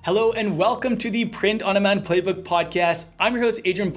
Hello and welcome to the Print on Demand Playbook podcast. I'm your host, Adrian,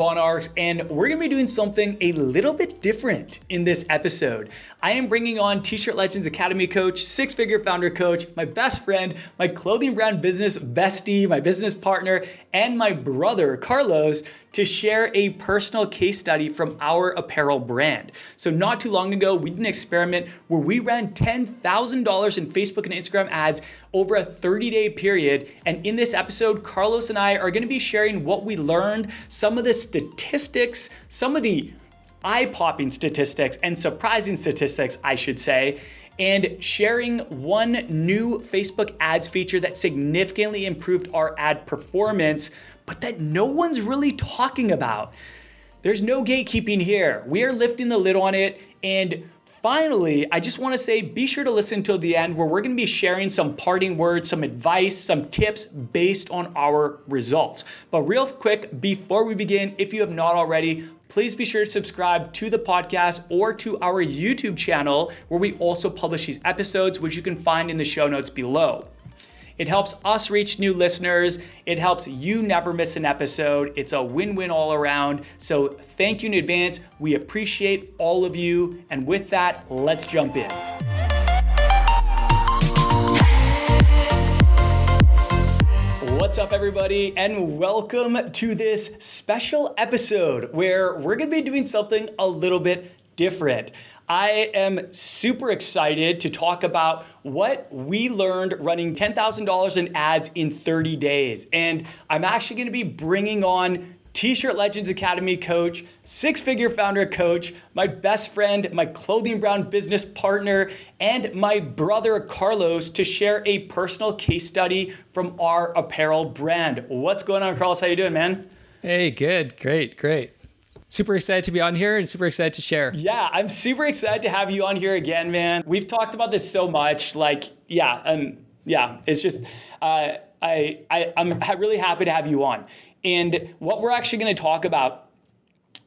and we're gonna be doing something a little bit different in this episode. I am bringing on T-Shirt Legends Academy coach, six-figure founder coach, my best friend, my clothing brand business bestie, my business partner, and my brother, Carlos, to share a personal case study from our apparel brand. So not too long ago, we did an experiment where we ran $10,000 in Facebook and Instagram ads over a 30-day period. And in this episode, Carlos and I are gonna be sharing what we learned, some of the statistics, some of the eye-popping statistics and surprising statistics, I should say, and sharing one new Facebook ads feature that significantly improved our ad performance, but that no one's really talking about. There's no gatekeeping here. We are lifting the lid on it. And finally, I just want to say, be sure to listen till the end where we're going to be sharing some parting words, some advice, some tips based on our results. But real quick, before we begin, if you have not already, please be sure to subscribe to the podcast or to our YouTube channel where we also publish these episodes, which you can find in the show notes below. It helps us reach new listeners. It helps you never miss an episode. It's a win-win all around. So thank you in advance. We appreciate all of you. And with that, let's jump in. What's up, everybody, and welcome to this special episode where we're gonna be doing something a little bit different. I am super excited to talk about what we learned running $10,000 in ads in 30 days. And I'm actually gonna be bringing on T-Shirt Legends Academy coach, six-figure founder coach, my best friend, my clothing brand business partner, and my brother Carlos to share a personal case study from our apparel brand. What's going on, Carlos? How you doing, man? Hey, good, great. Super excited to be on here and super excited to share. Yeah, I'm super excited to have you on here again, man. We've talked about this so much. It's just, I'm really happy to have you on. And what we're actually going to talk about,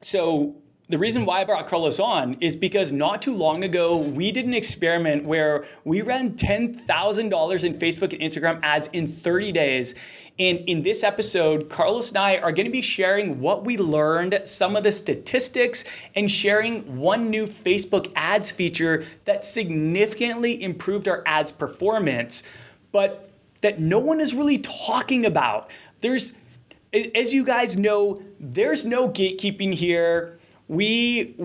so the reason why I brought Carlos on is because not too long ago, we did an experiment where we ran $10,000 in Facebook and Instagram ads in 30 days. And in this episode, Carlos and I are going to be sharing what we learned, some of the statistics, and sharing one new Facebook ads feature that significantly improved our ads performance, but that no one is really talking about. As you guys know, there's no gatekeeping here. We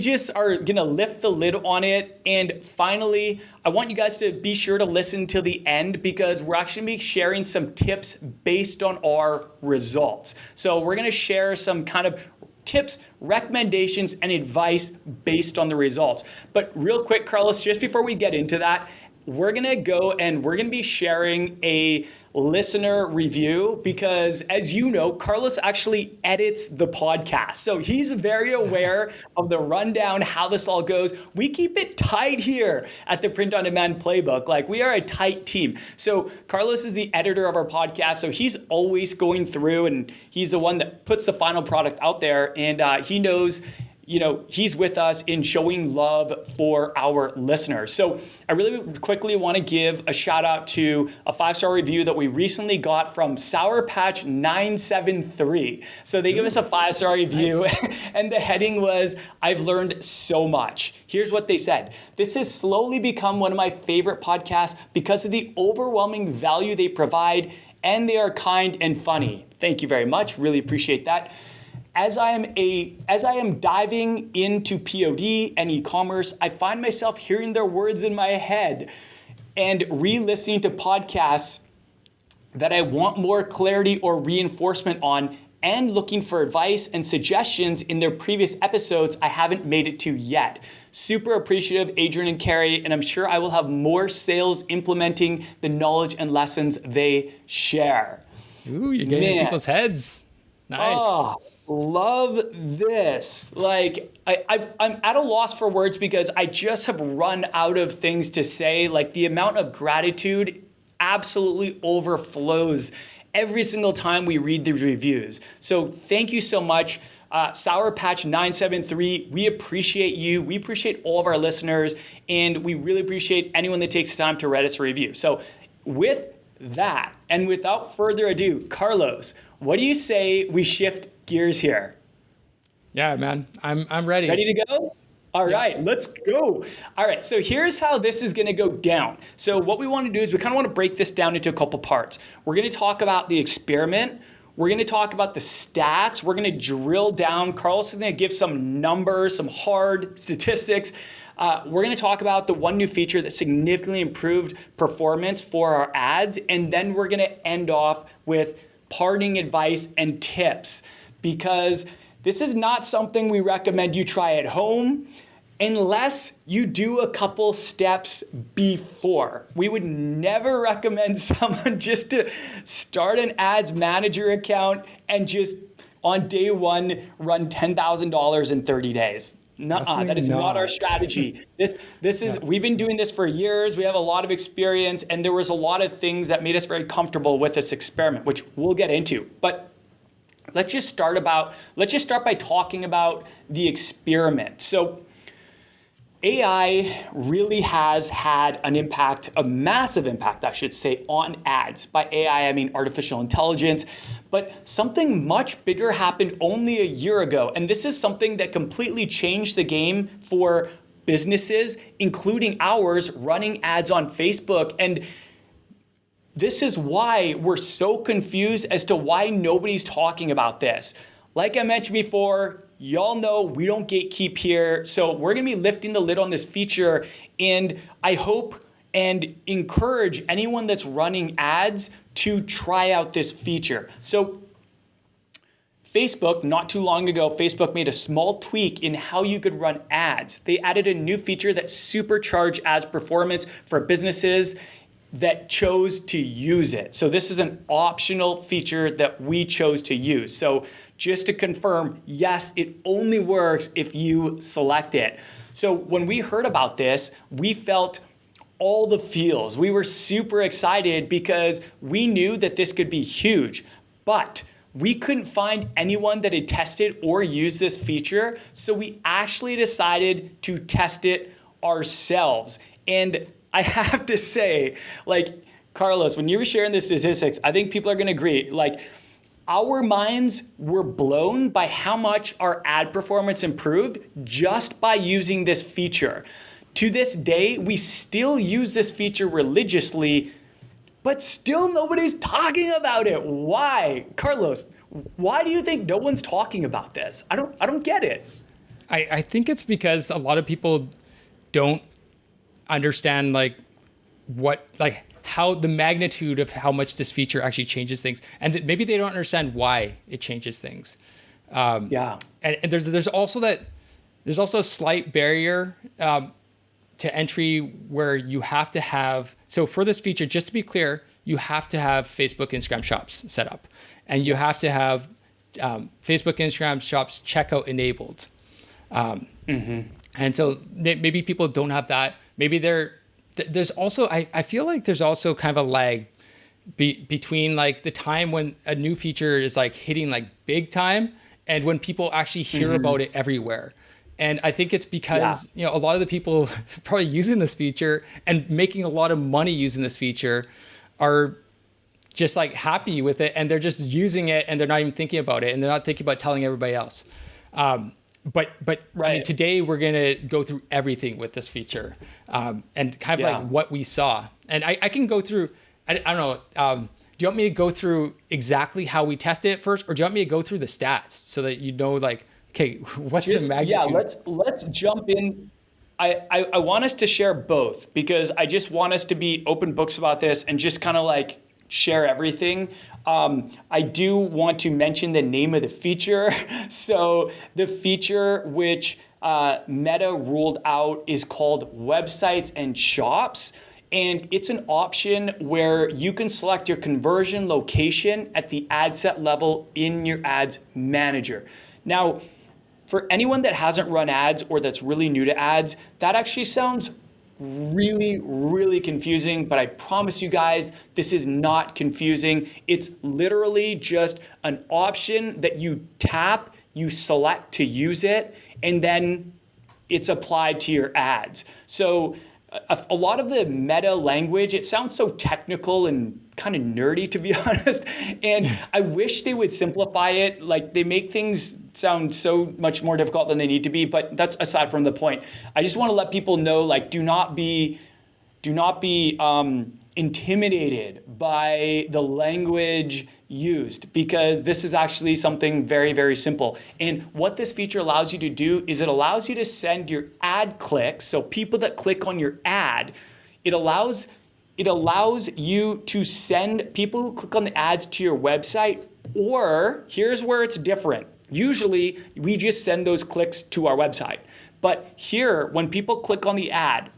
just are gonna lift the lid on it. And finally, I want you guys to be sure to listen till the end because we're actually gonna be sharing some tips based on our results. So we're gonna share some kind of tips, recommendations, and advice based on the results. But real quick, Carlos, just before we get into that, we're gonna go and we're gonna be sharing a listener review because, as you know, Carlos actually edits the podcast. So he's very aware of the rundown, how this all goes. We keep it tight here at the Print on Demand Playbook. Like, we are a tight team. So Carlos is the editor of our podcast. So he's always going through and he's the one that puts the final product out there. And he knows, he's with us in showing love for our listeners. So I really quickly want to give a shout out to a 5-star review that we recently got from Sour Patch 973. So they give us a 5-star review. Nice. And the heading was, "I've learned so much." Here's what they said. "This has slowly become one of my favorite podcasts because of the overwhelming value they provide, and they are kind and funny." Thank you very much. Really appreciate that. As I am diving into POD and e-commerce, I find myself hearing their words in my head and re-listening to podcasts that I want more clarity or reinforcement on and looking for advice and suggestions in their previous episodes I haven't made it to yet. Super appreciative, Adrian and Kerry, and I'm sure I will have more sales implementing the knowledge and lessons they share. Ooh, you're getting in people's heads. Nice. Oh, love this. Like, I'm at a loss for words because I just have run out of things to say. Like, the amount of gratitude absolutely overflows every single time we read these reviews. So thank you so much. Sour Patch 973, we appreciate you. We appreciate all of our listeners, and we really appreciate anyone that takes the time to write us a review. So with that. And without further ado, Carlos, what do you say we shift gears here? Yeah, man, I'm ready. Ready to go? All right, let's go. All right, so here's how this is gonna go down. So what we wanna do is we kind of wanna break this down into a couple parts. We're gonna talk about the experiment. We're gonna talk about the stats. We're gonna drill down. Carlos is gonna give some numbers, some hard statistics. We're gonna talk about the one new feature that significantly improved performance for our ads. And then we're gonna end off with parting advice and tips, because this is not something we recommend you try at home unless you do a couple steps before. We would never recommend someone just to start an ads manager account and just on day one run $10,000 in 30 days. Nuh-uh, that is not our strategy. This is, we've been doing this for years. We have a lot of experience, and there was a lot of things that made us very comfortable with this experiment, which we'll get into. But let's just start by talking about the experiment. So AI really has had an impact, a massive impact, I should say, on ads. By AI, I mean artificial intelligence. But something much bigger happened only a year ago. And this is something that completely changed the game for businesses, including ours, running ads on Facebook. And this is why we're so confused as to why nobody's talking about this. Like I mentioned before, y'all know we don't gatekeep here. So we're gonna be lifting the lid on this feature. And I hope and encourage anyone that's running ads to try out this feature. So Facebook, not too long ago, Facebook made a small tweak in how you could run ads. They added a new feature that supercharged ads performance for businesses that chose to use it. So this is an optional feature that we chose to use. So just to confirm, yes, it only works if you select it. So when we heard about this, we felt all the feels. We were super excited because we knew that this could be huge, but we couldn't find anyone that had tested or used this feature. So we actually decided to test it ourselves. And I have to say, like, Carlos, when you were sharing the statistics, I think people are gonna agree, like, our minds were blown by how much our ad performance improved just by using this feature. To this day, we still use this feature religiously, but still nobody's talking about it. Why? Carlos, why do you think no one's talking about this? I don't get it. I think it's because a lot of people don't understand how the magnitude of how much this feature actually changes things, and maybe they don't understand why it changes things. And there's also a slight barrier to entry where you have to have, so for this feature, just to be clear, you have to have Facebook, Instagram shops set up, and you have to have Facebook, Instagram shops checkout enabled. And so maybe people don't have that. Maybe there's also, I feel like there's also kind of a lag between like the time when a new feature is like hitting like big time and when people actually hear about it everywhere. And I think it's because, a lot of the people probably using this feature and making a lot of money using this feature are just like happy with it, and they're just using it and they're not even thinking about it, and they're not thinking about telling everybody else. But I mean, today we're gonna go through everything with this feature, and kind of like what we saw. And I can go through. I don't know. Do you want me to go through exactly how we tested it first, or do you want me to go through the stats so that you know, like, okay, what's the magnitude? Yeah, let's jump in. I want us to share both, because I just want us to be open books about this and just kind of like share everything. I do want to mention the name of the feature. So the feature which Meta ruled out is called Websites and Shops. And it's an option where you can select your conversion location at the ad set level in your ads manager. Now, for anyone that hasn't run ads or that's really new to ads, that actually sounds really, really confusing, but I promise you guys, this is not confusing. It's literally just an option that you tap, you select to use it, and then it's applied to your ads. So a lot of the meta language, it sounds so technical and kind of nerdy, to be honest. And I wish they would simplify it. Like, they make things sound so much more difficult than they need to be, but that's aside from the point. I just want to let people know, like, do not be intimidated by the language used, because this is actually something very, very simple. And what this feature allows you to do is it allows you to send your ad clicks, so people that click on your ad, it allows you to send people who click on the ads to your website, or here's where it's different. Usually we just send those clicks to our website. But here, when people click on the ad,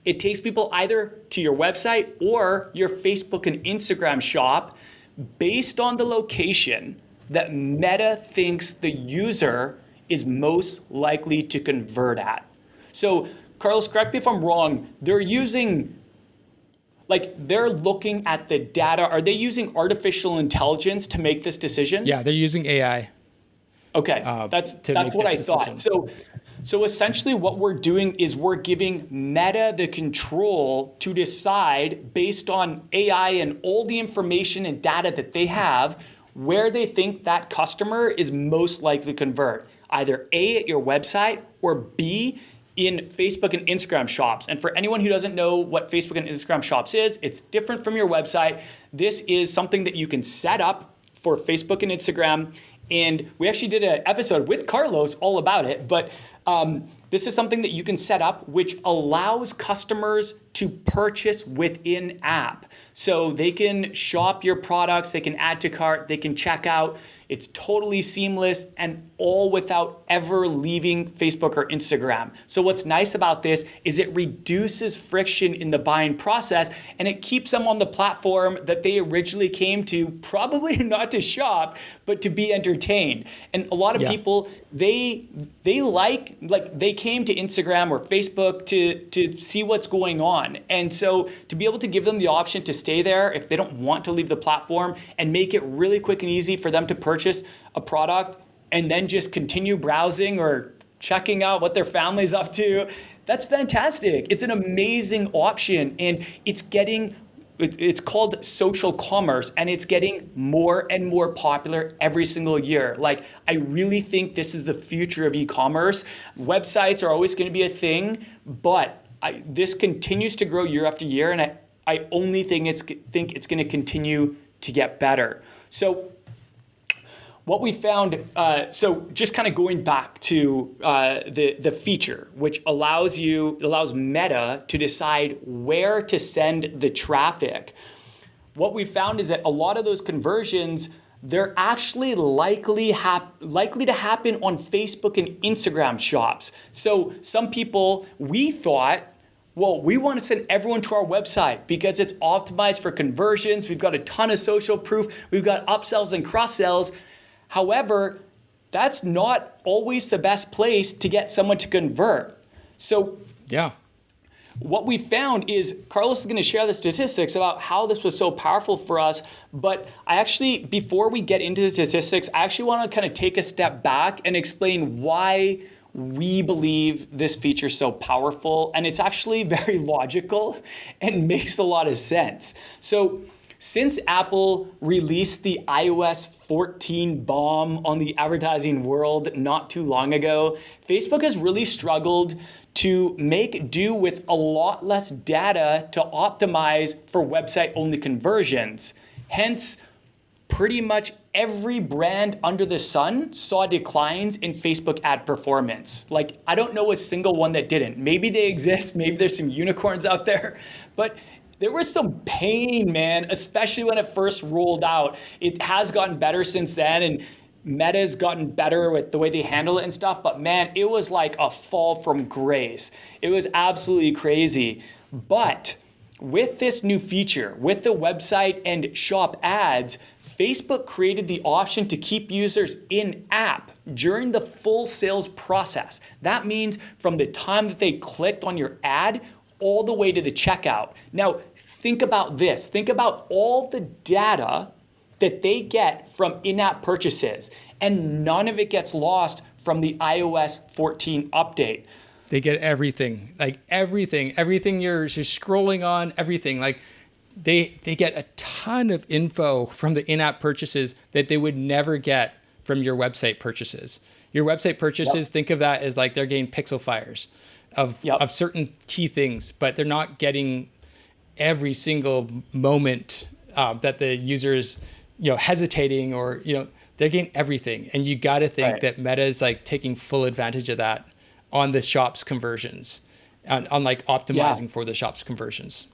it takes people either to your website or your Facebook and Instagram shop based on the location that Meta thinks the user is most likely to convert at. So, Carlos, correct me if I'm wrong, they're looking at the data. Are they using artificial intelligence to make this decision? Yeah, they're using AI. Okay, that's what I thought. So essentially what we're doing is we're giving Meta the control to decide, based on AI and all the information and data that they have, where they think that customer is most likely to convert. Either A, at your website, or B, in Facebook and Instagram shops. And for anyone who doesn't know what Facebook and Instagram shops is, it's different from your website. This is something that you can set up for Facebook and Instagram. And we actually did an episode with Carlos all about it, but this is something that you can set up, which allows customers to purchase within app. So they can shop your products, they can add to cart, they can check out. It's totally seamless and all without ever leaving Facebook or Instagram. So what's nice about this is it reduces friction in the buying process, and it keeps them on the platform that they originally came to, probably not to shop, but to be entertained. And a lot of people, they came to Instagram or Facebook to see what's going on. And so to be able to give them the option to stay there if they don't want to leave the platform, and make it really quick and easy for them to purchase a product and then just continue browsing or checking out what their family's up to, that's fantastic. It's an amazing option, and it's called social commerce, and it's getting more and more popular every single year. Like, I really think this is the future of e-commerce. Websites are always going to be a thing, but this continues to grow year after year, and I only think it's going to continue to get better. So what we found, so just kind of going back to the feature, which allows Meta to decide where to send the traffic. What we found is that a lot of those conversions, they're actually likely to happen on Facebook and Instagram shops. So some people, we thought, well, we want to send everyone to our website because it's optimized for conversions. We've got a ton of social proof. We've got upsells and cross-sells. However, that's not always the best place to get someone to convert. So what we found is, Carlos is going to share the statistics about how this was so powerful for us. But before we get into the statistics, I actually want to kind of take a step back and explain why we believe this feature is so powerful. And it's actually very logical and makes a lot of sense. So since Apple released the iOS 14 bomb on the advertising world not too long ago, Facebook has really struggled to make do with a lot less data to optimize for website-only conversions. Hence, pretty much every brand under the sun saw declines in Facebook ad performance. Like, I don't know a single one that didn't. Maybe they exist, maybe there's some unicorns out there, but there was some pain, man, especially when it first rolled out. It has gotten better since then, and Meta's gotten better with the way they handle it and stuff, but man, it was like a fall from grace. It was absolutely crazy. But with this new feature, with the website and shop ads, Facebook created the option to keep users in app during the full sales process. That means from the time that they clicked on your ad all the way to the checkout. Now, think about this. Think about all the data that they get from in-app purchases, and none of it gets lost from the iOS 14 update. They get everything, like everything you're scrolling on, everything. Like they get a ton of info from the in-app purchases that they would never get from your website purchases. Your website purchases, think of that as like they're getting pixel fires of certain key things, but they're not getting every single moment that the user is, hesitating, or, they're getting everything. And you got to think that Meta is like taking full advantage of that on the shops conversions, on like optimizing for the shops conversions.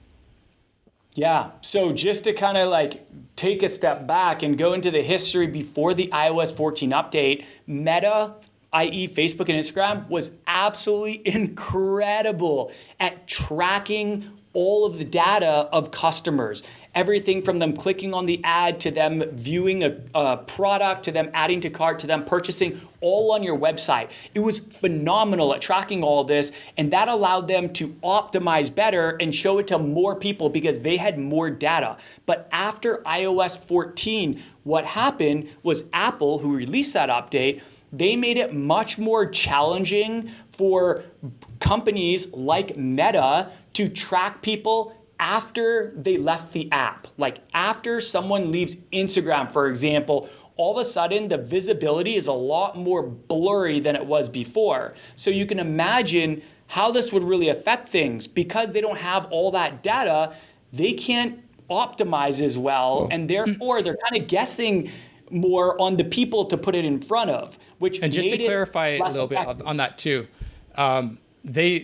Yeah. So just to kind of like take a step back and go into the history before the iOS 14 update, Meta, i.e. Facebook and Instagram, was absolutely incredible at tracking all of the data of customers. Everything from them clicking on the ad, to them viewing a product, to them adding to cart, to them purchasing, all on your website. It was phenomenal at tracking all of this, and that allowed them to optimize better and show it to more people because they had more data. But after iOS 14, what happened was Apple, who released that update, they made it much more challenging for companies like Meta to track people after they left the app. Like after someone leaves Instagram, for example, all of a sudden the visibility is a lot more blurry than it was before. So you can imagine how this would really affect things. Because they don't have all that data, they can't optimize as well, and therefore they're kind of guessing more on the people to put it in front of, which and just to clarify a little bit on that too, they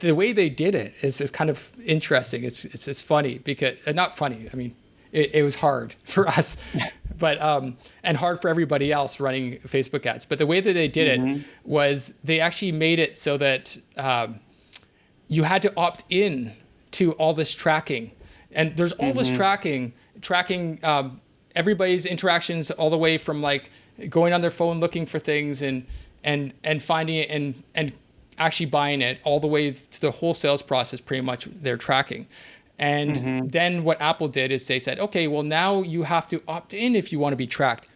the way they did it is kind of interesting. It's funny because not funny. I mean, it was hard for us, but and hard for everybody else running Facebook ads. But the way that they did it was they actually made it so that you had to opt in to all this tracking, and there's all this tracking everybody's interactions, all the way from like going on their phone looking for things and finding it and actually buying it, all the way to the whole sales process. Pretty much they're tracking. And then what Apple did is they said, okay, well now you have to opt in if you want to be tracked.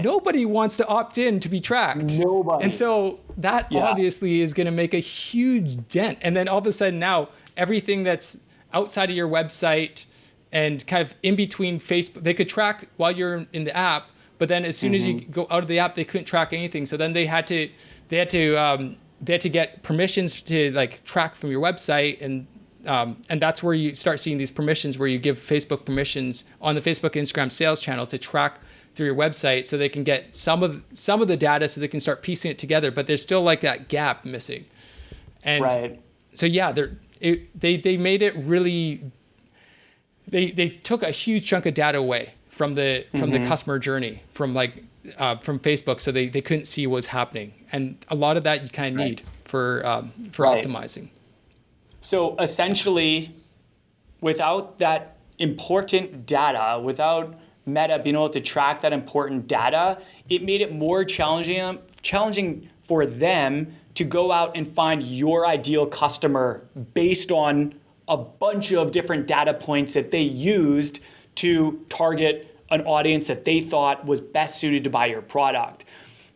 Nobody wants to opt in to be tracked. Nobody. And so that obviously is going to make a huge dent. And then all of a sudden now everything that's outside of your website and kind of in between Facebook, they could track while you're in the app, but then as soon as you go out of the app, they couldn't track anything. So then they had to get permissions to like track from your website, and that's where you start seeing these permissions, where you give Facebook permissions on the Facebook Instagram sales channel to track through your website, so they can get some of the data, so they can start piecing it together. But there's still like that gap missing, and so they made it really. They took a huge chunk of data away from the customer journey from Facebook, so they couldn't see what's happening, and a lot of that you kind of need for optimizing. So essentially, without that important data, without Meta being able to track that important data, it made it more challenging for them to go out and find your ideal customer based on a bunch of different data points that they used to target an audience that they thought was best suited to buy your product.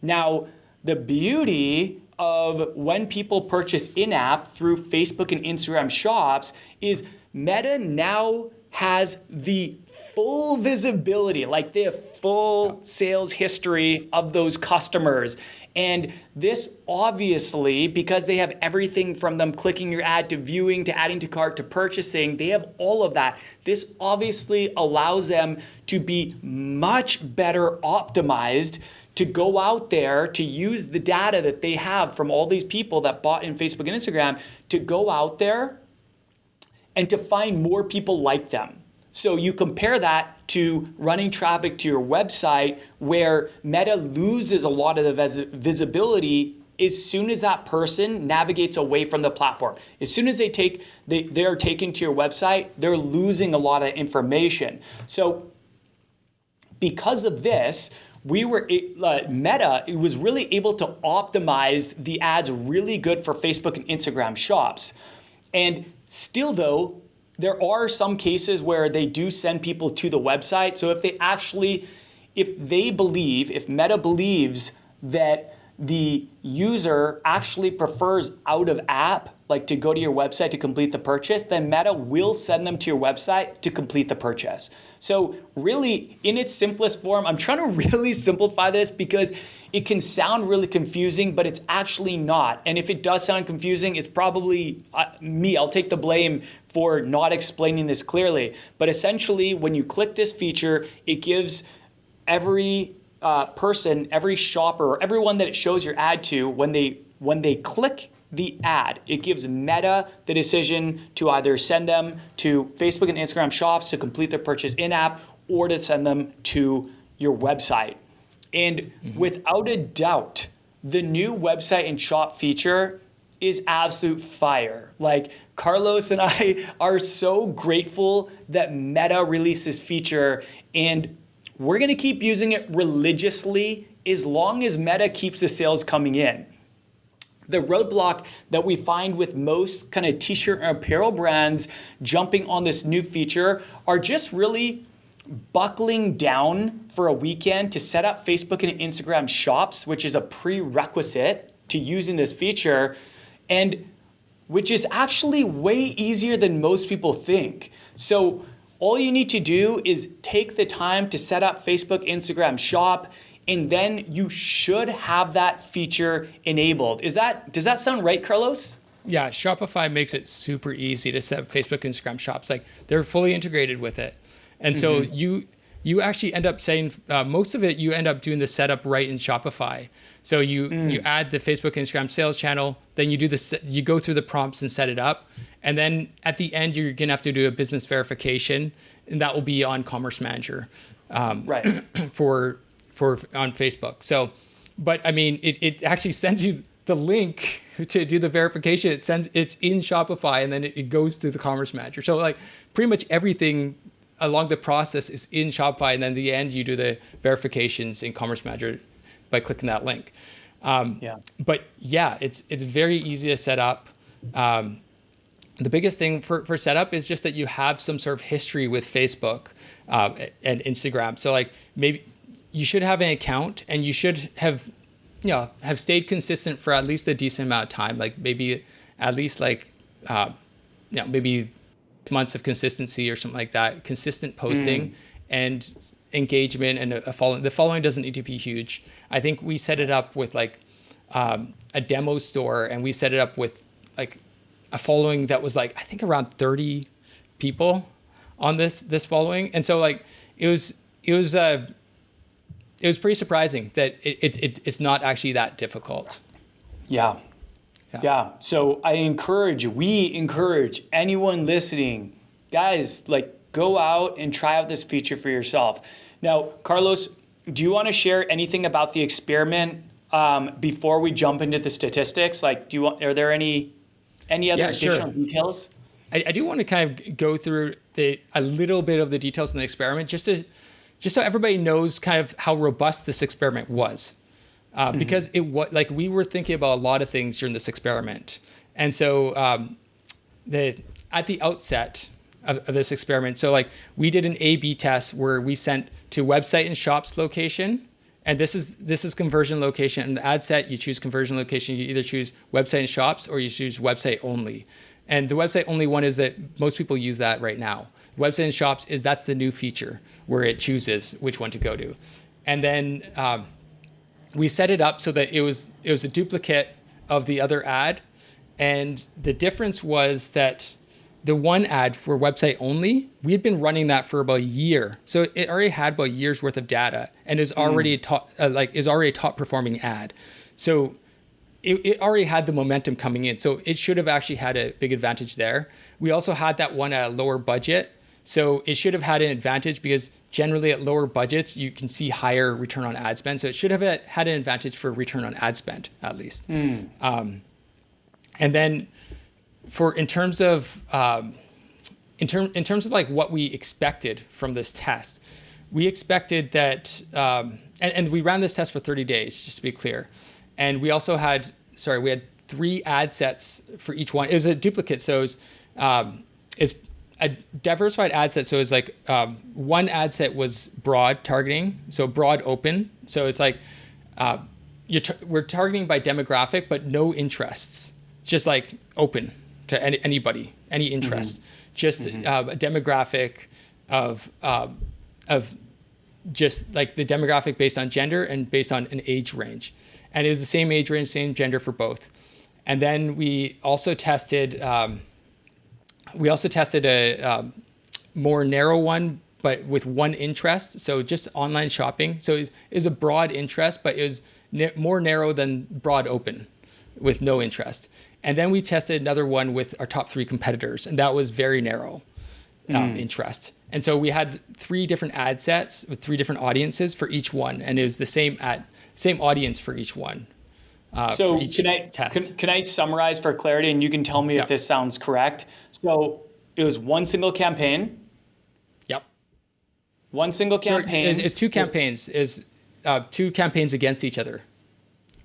Now, the beauty of when people purchase in-app through Facebook and Instagram shops is Meta now has the full visibility, like they have full sales history of those customers. And this obviously, because they have everything from them clicking your ad to viewing to adding to cart to purchasing, they have all of that. This obviously allows them to be much better optimized to go out there to use the data that they have from all these people that bought in Facebook and Instagram to go out there and to find more people like them. So you compare that to running traffic to your website, where Meta loses a lot of the visibility as soon as that person navigates away from the platform. As soon as they're taken to your website, they're losing a lot of information. So because of this, Meta was really able to optimize the ads really good for Facebook and Instagram shops. And still though, there are some cases where they do send people to the website. So if Meta believes that the user actually prefers out of app, like to go to your website to complete the purchase, then Meta will send them to your website to complete the purchase. So really, in its simplest form, I'm trying to really simplify this because it can sound really confusing, but it's actually not. And if it does sound confusing, it's probably me. I'll take the blame for not explaining this clearly. But essentially, when you click this feature, it gives every person, every shopper, or everyone that it shows your ad to, when they click the ad, it gives Meta the decision to either send them to Facebook and Instagram shops to complete their purchase in-app or to send them to your website. And without a doubt, the new website and shop feature is absolute fire. Like, Carlos and I are so grateful that Meta released this feature, and we're gonna keep using it religiously as long as Meta keeps the sales coming in. The roadblock that we find with most kind of t-shirt and apparel brands jumping on this new feature are just really buckling down for a weekend to set up Facebook and Instagram shops, which is a prerequisite to using this feature, and which is actually way easier than most people think. So all you need to do is take the time to set up Facebook, Instagram shop, and then you should have that feature enabled. Does that sound right, Carlos? Yeah, Shopify makes it super easy to set up Facebook, Instagram shops. Like, they're fully integrated with it. And so you actually end up saying, most of it, you end up doing the setup right in Shopify. So you add the Facebook, Instagram sales channel, then you go through the prompts and set it up. And then at the end, you're gonna have to do a business verification, and that will be on Commerce Manager. Right. for on Facebook. So, but I mean, it actually sends you the link to do the verification. It's in Shopify, and then it goes to the Commerce Manager. So like pretty much everything along the process is in Shopify, and then at the end you do the verifications in Commerce Manager by clicking that link. But yeah, it's very easy to set up. The biggest thing for setup is just that you have some sort of history with Facebook and Instagram. So like maybe you should have an account, and you should have stayed consistent for at least a decent amount of time, like maybe at least like maybe months of consistency or something like that, consistent posting and engagement and a following. The following doesn't need to be huge. I think we set it up with like a demo store, and we set it up with like a following that was like, I think around 30 people on this following. And so like it was pretty surprising that it's not actually that difficult. Yeah. So we encourage anyone listening, guys, like, go out and try out this feature for yourself. Now, Carlos, do you want to share anything about the experiment before we jump into the statistics? Like, are there any other additional details? I do want to kind of go through a little bit of the details in the experiment, just so everybody knows kind of how robust this experiment was. Because it was like, we were thinking about a lot of things during this experiment. And so at the outset of this experiment, so like we did an A/B test where we sent to website and shops location. And this is conversion location. And the ad set, you choose conversion location. You either choose website and shops, or you choose website only. And the website only one is that most people use that right now. Website and shops that's the new feature where it chooses which one to go to. And then we set it up so that it was a duplicate of the other ad. And the difference was that the one ad for website only, we had been running that for about a year. So it already had about a year's worth of data, and is already a top performing ad. So it already had the momentum coming in. So it should have actually had a big advantage there. We also had that one at a lower budget. So it should have had an advantage, because generally at lower budgets, you can see higher return on ad spend. So it should have had an advantage for return on ad spend, at least. And then in terms of like what we expected from this test, we expected that, and we ran this test for 30 days, just to be clear. And we also had 3 ad sets for each one. It was a duplicate, so it's a diversified ad set. So it's like one ad set was broad targeting, so broad open. So it's like we're targeting by demographic, but no interests, just like open to anybody, any interest, just a demographic of just like the demographic based on gender and based on an age range. And it was the same age range, same gender for both. And then we also tested a more narrow one, but with one interest. So just online shopping. So it was a broad interest, but it was more narrow than broad open with no interest. And then we tested another one with our top 3 competitors, and that was very narrow interest. And so we had 3 different ad sets with 3 different audiences for each one, and it was the same audience for each one. So can I summarize for clarity, and you can tell me if this sounds correct? So it was one single campaign. Yep. One single campaign. It's 2 campaigns. Is 2 campaigns against each other,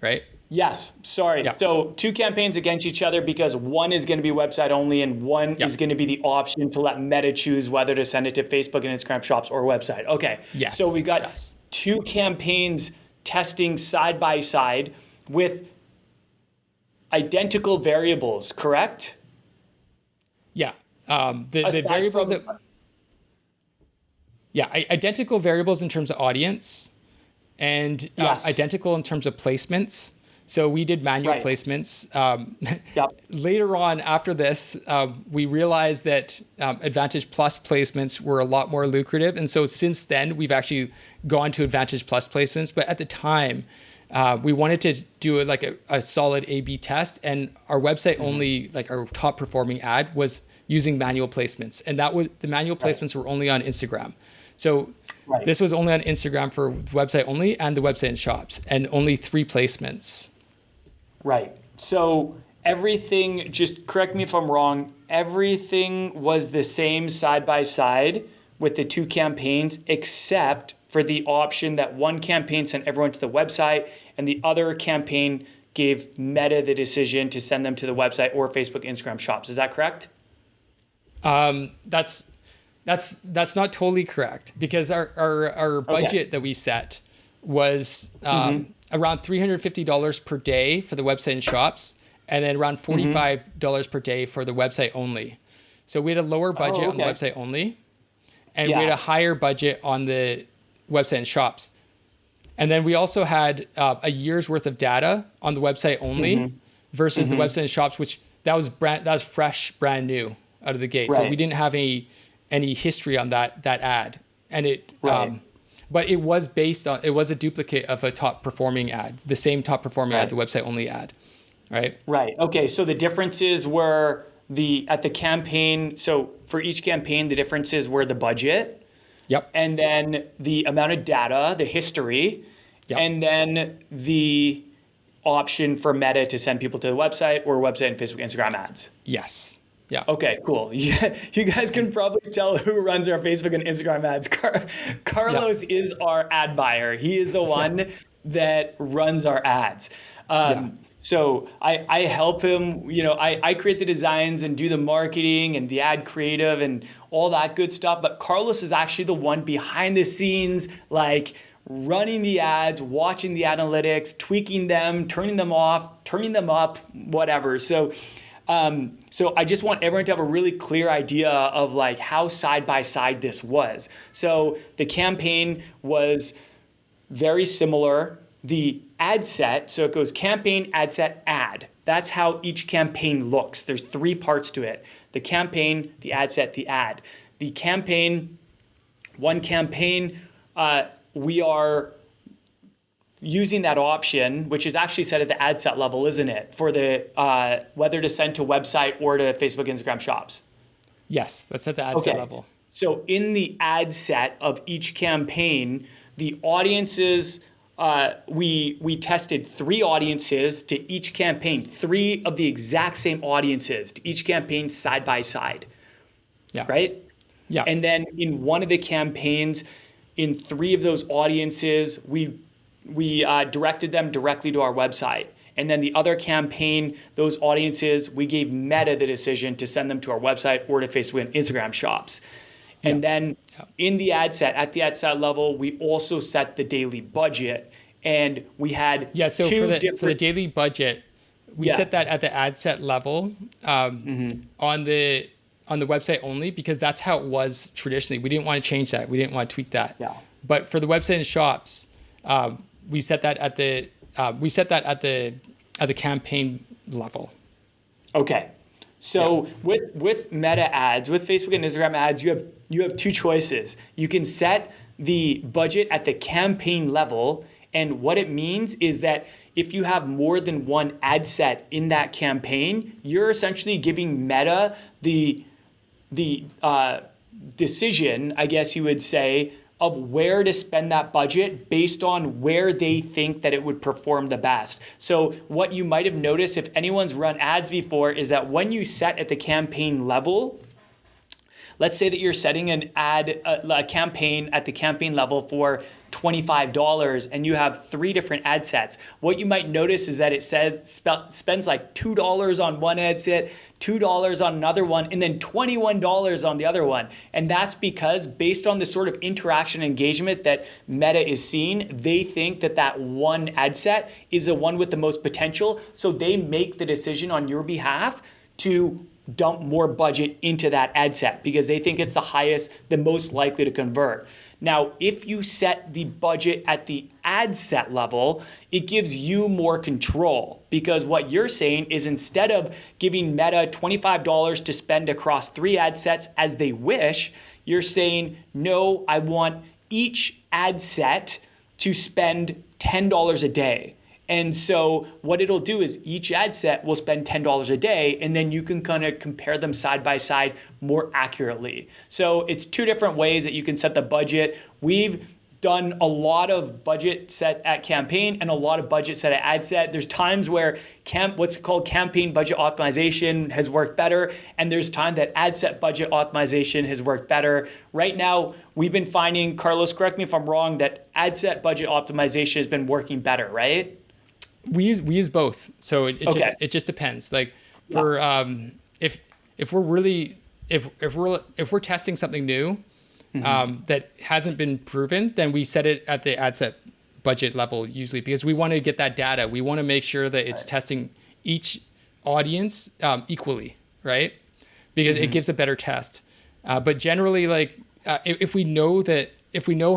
right? Yes. Sorry. Yep. So 2 campaigns against each other because one is going to be website only and one is going to be the option to let Meta choose whether to send it to Facebook and Instagram shops or website. Okay. Yes. So we got 2 campaigns testing side by side with identical variables, correct? Yeah. The variables identical variables in terms of audience and identical in terms of placements. So we did manual placements. Later on after this, we realized that Advantage Plus placements were a lot more lucrative. And so since then, we've actually gone to Advantage Plus placements. But at the time, we wanted to do a solid A/B test. And our website only, like our top performing ad was using manual placements. And that was the manual placements were only on Instagram. So this was only on Instagram for website only and the website and shops, and only 3 placements. Right. So everything, just correct me if I'm wrong, everything was the same side by side with the 2 campaigns, except for the option that one campaign sent everyone to the website and the other campaign gave Meta the decision to send them to the website or Facebook, Instagram shops. Is that correct? That's not totally correct, because our budget that we set was around $350 per day for the website and shops, and then around $45 per day for the website only. So we had a lower budget on the website only, and we had a higher budget on the website and shops. And then we also had a year's worth of data on the website only versus the website and shops, which that was fresh, brand new out of the gate. So we didn't have any history on that ad, and but it was a duplicate of a top performing ad, the same top performing ad, the website only ad, right? Right. Okay. So the differences were at the campaign. So for each campaign, the differences were the budget. Yep. And then the amount of data, the history, and then the option for Meta to send people to the website or website and Facebook, Instagram ads. Yes. Yeah. Okay, cool. Yeah, you guys can probably tell who runs our Facebook and Instagram ads. Carlos is our ad buyer. He is the one that runs our ads. So I help him, I create the designs and do the marketing and the ad creative and all that good stuff. But Carlos is actually the one behind the scenes, like running the ads, watching the analytics, tweaking them, turning them off, turning them up, whatever. So I just want everyone to have a really clear idea of like how side by side this was. So the campaign was very similar. The ad set, so it goes campaign, ad set, ad. That's how each campaign looks. There's 3 parts to it. The campaign, the ad set, the ad. The campaign, one campaign, we are using that option, which is actually set at the ad set level, isn't it? For the whether to send to website or to Facebook, Instagram shops. Yes, that's at the ad set level. So in the ad set of each campaign, the audiences, we tested 3 audiences to each campaign, 3 of the exact same audiences to each campaign side by side. Yeah. Right? Yeah. And then in one of the campaigns, in 3 of those audiences, we directed them directly to our website. And then the other campaign, those audiences, we gave Meta the decision to send them to our website or to Facebook and Instagram shops. And then in the ad set, at the ad set level, we also set the daily budget. and we had So for the daily budget, we set that at the ad set level on the website only, because that's how it was traditionally. We didn't want to change that. We didn't want to tweak that. Yeah. But for the website and shops, we set that at the campaign level. Okay. So with Meta ads, with Facebook and Instagram ads, you have two choices. You can set the budget at the campaign level, and what it means is that if you have more than one ad set in that campaign, you're essentially giving Meta the decision, I guess you would say, of where to spend that budget based on where they think that it would perform the best. So what you might have noticed if anyone's run ads before is that when you set at the campaign level, let's say that you're setting an ad, a campaign at the campaign level for $25 and you have 3 different ad sets. What you might notice is that it says spends like $2 on one ad set, $2 on another one, and then $21 on the other one. And that's because based on the sort of interaction and engagement that Meta is seeing, they think that that one ad set is the one with the most potential. So they make the decision on your behalf to dump more budget into that ad set because they think it's the most likely to convert. Now, if you set the budget at the ad set level, it gives you more control because what you're saying is instead of giving Meta $25 to spend across 3 ad sets as they wish, you're saying, no, I want each ad set to spend $10 a day. And so what it'll do is each ad set will spend $10 a day, and then you can kind of compare them side by side more accurately. So it's 2 different ways that you can set the budget. We've done a lot of budget set at campaign and a lot of budget set at ad set. There's times where what's called campaign budget optimization has worked better, and there's time that ad set budget optimization has worked better. Right now, we've been finding, Carlos, correct me if I'm wrong, that ad set budget optimization has been working better, right? We use both, so it just depends. Like for if we're testing something new that hasn't been proven, then we set it at the ad set budget level usually because we want to get that data. We want to make sure that it's testing each audience equally, right? Because it gives a better test. But generally, like if we know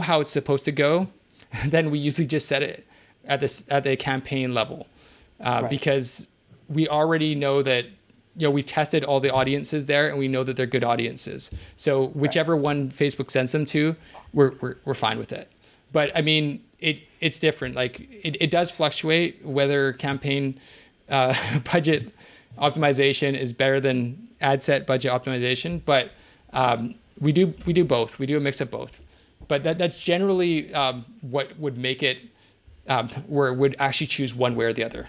how it's supposed to go, then we usually just set it at the campaign level because we already know that we've tested all the audiences there and we know that they're good audiences. So whichever one Facebook sends them to, we're fine with it. But I mean, it's different. Like it does fluctuate whether campaign budget optimization is better than ad set budget optimization. But we do both. We do a mix of both. But that's generally what would make it. Where it would actually choose one way or the other.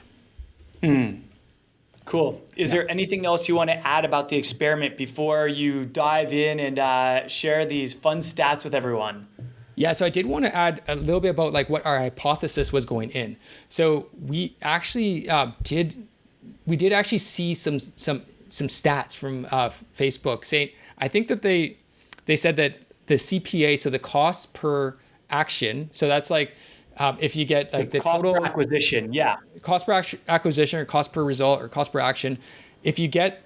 Cool. Is there anything else you want to add about the experiment before you dive in and share these fun stats with everyone? Yeah, so I did want to add a little bit about like what our hypothesis was going in. So we actually did actually see some stats from Facebook saying, I think that they said that the CPA, so the cost per action, so that's like if you get like the cost total per acquisition, cost per acquisition or cost per result or cost per action, if you get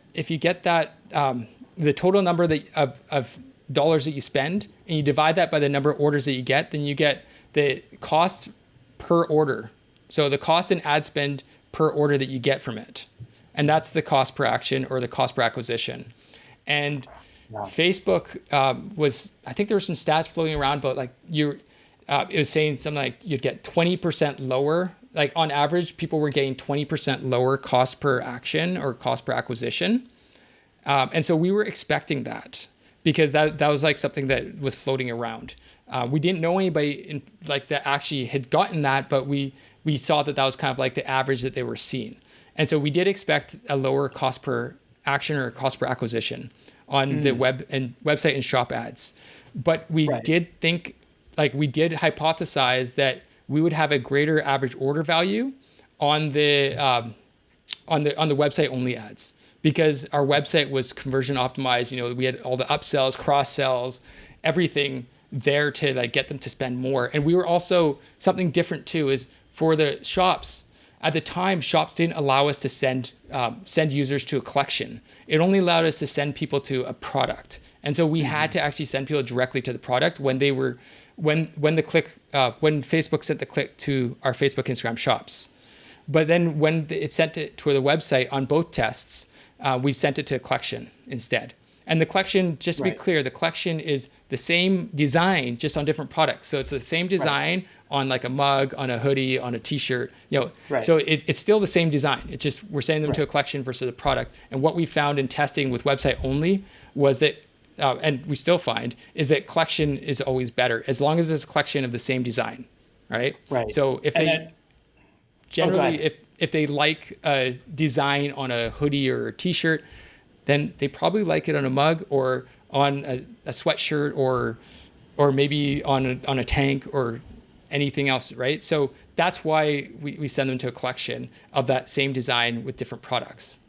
that the total number of dollars that you spend and you divide that by the number of orders that you get, then you get the cost per order. So the cost and ad spend per order that you get from it, and that's the cost per action or the cost per acquisition. And Facebook I think there were some stats floating around about like it was saying something like you'd get 20% lower, like on average, people were getting 20% lower cost per action or cost per acquisition. And so we were expecting that because that was like something that was floating around. We didn't know anybody that actually had gotten that, but we saw that was kind of like the average that they were seeing. And so we did expect a lower cost per action or cost per acquisition on the website and shop ads. But we did think, we did hypothesize that we would have a greater average order value on the website only ads because our website was conversion optimized. We had all the upsells, cross sells, everything there to like get them to spend more. And we were also, something different too is for the shops. At the time, shops didn't allow us to send users to a collection. It only allowed us to send people to a product. And so we had to actually send people directly to the product when they were, when Facebook sent the click to our Facebook, Instagram shops. But then when it sent it to the website on both tests, we sent it to a collection instead. And the collection, just to be clear, the collection is the same design, just on different products. So it's the same design on like a mug, on a hoodie, on a t-shirt, so it's still the same design. It's just, we're sending them to a collection versus a product. And what we found in testing with website only was that, and we still find, is that collection is always better as long as it's a collection of the same design, right? So if they, if they like a design on a hoodie or a t-shirt, then they probably like it on a mug or on a sweatshirt or maybe on a tank or anything else, right? So that's why we send them to a collection of that same design with different products.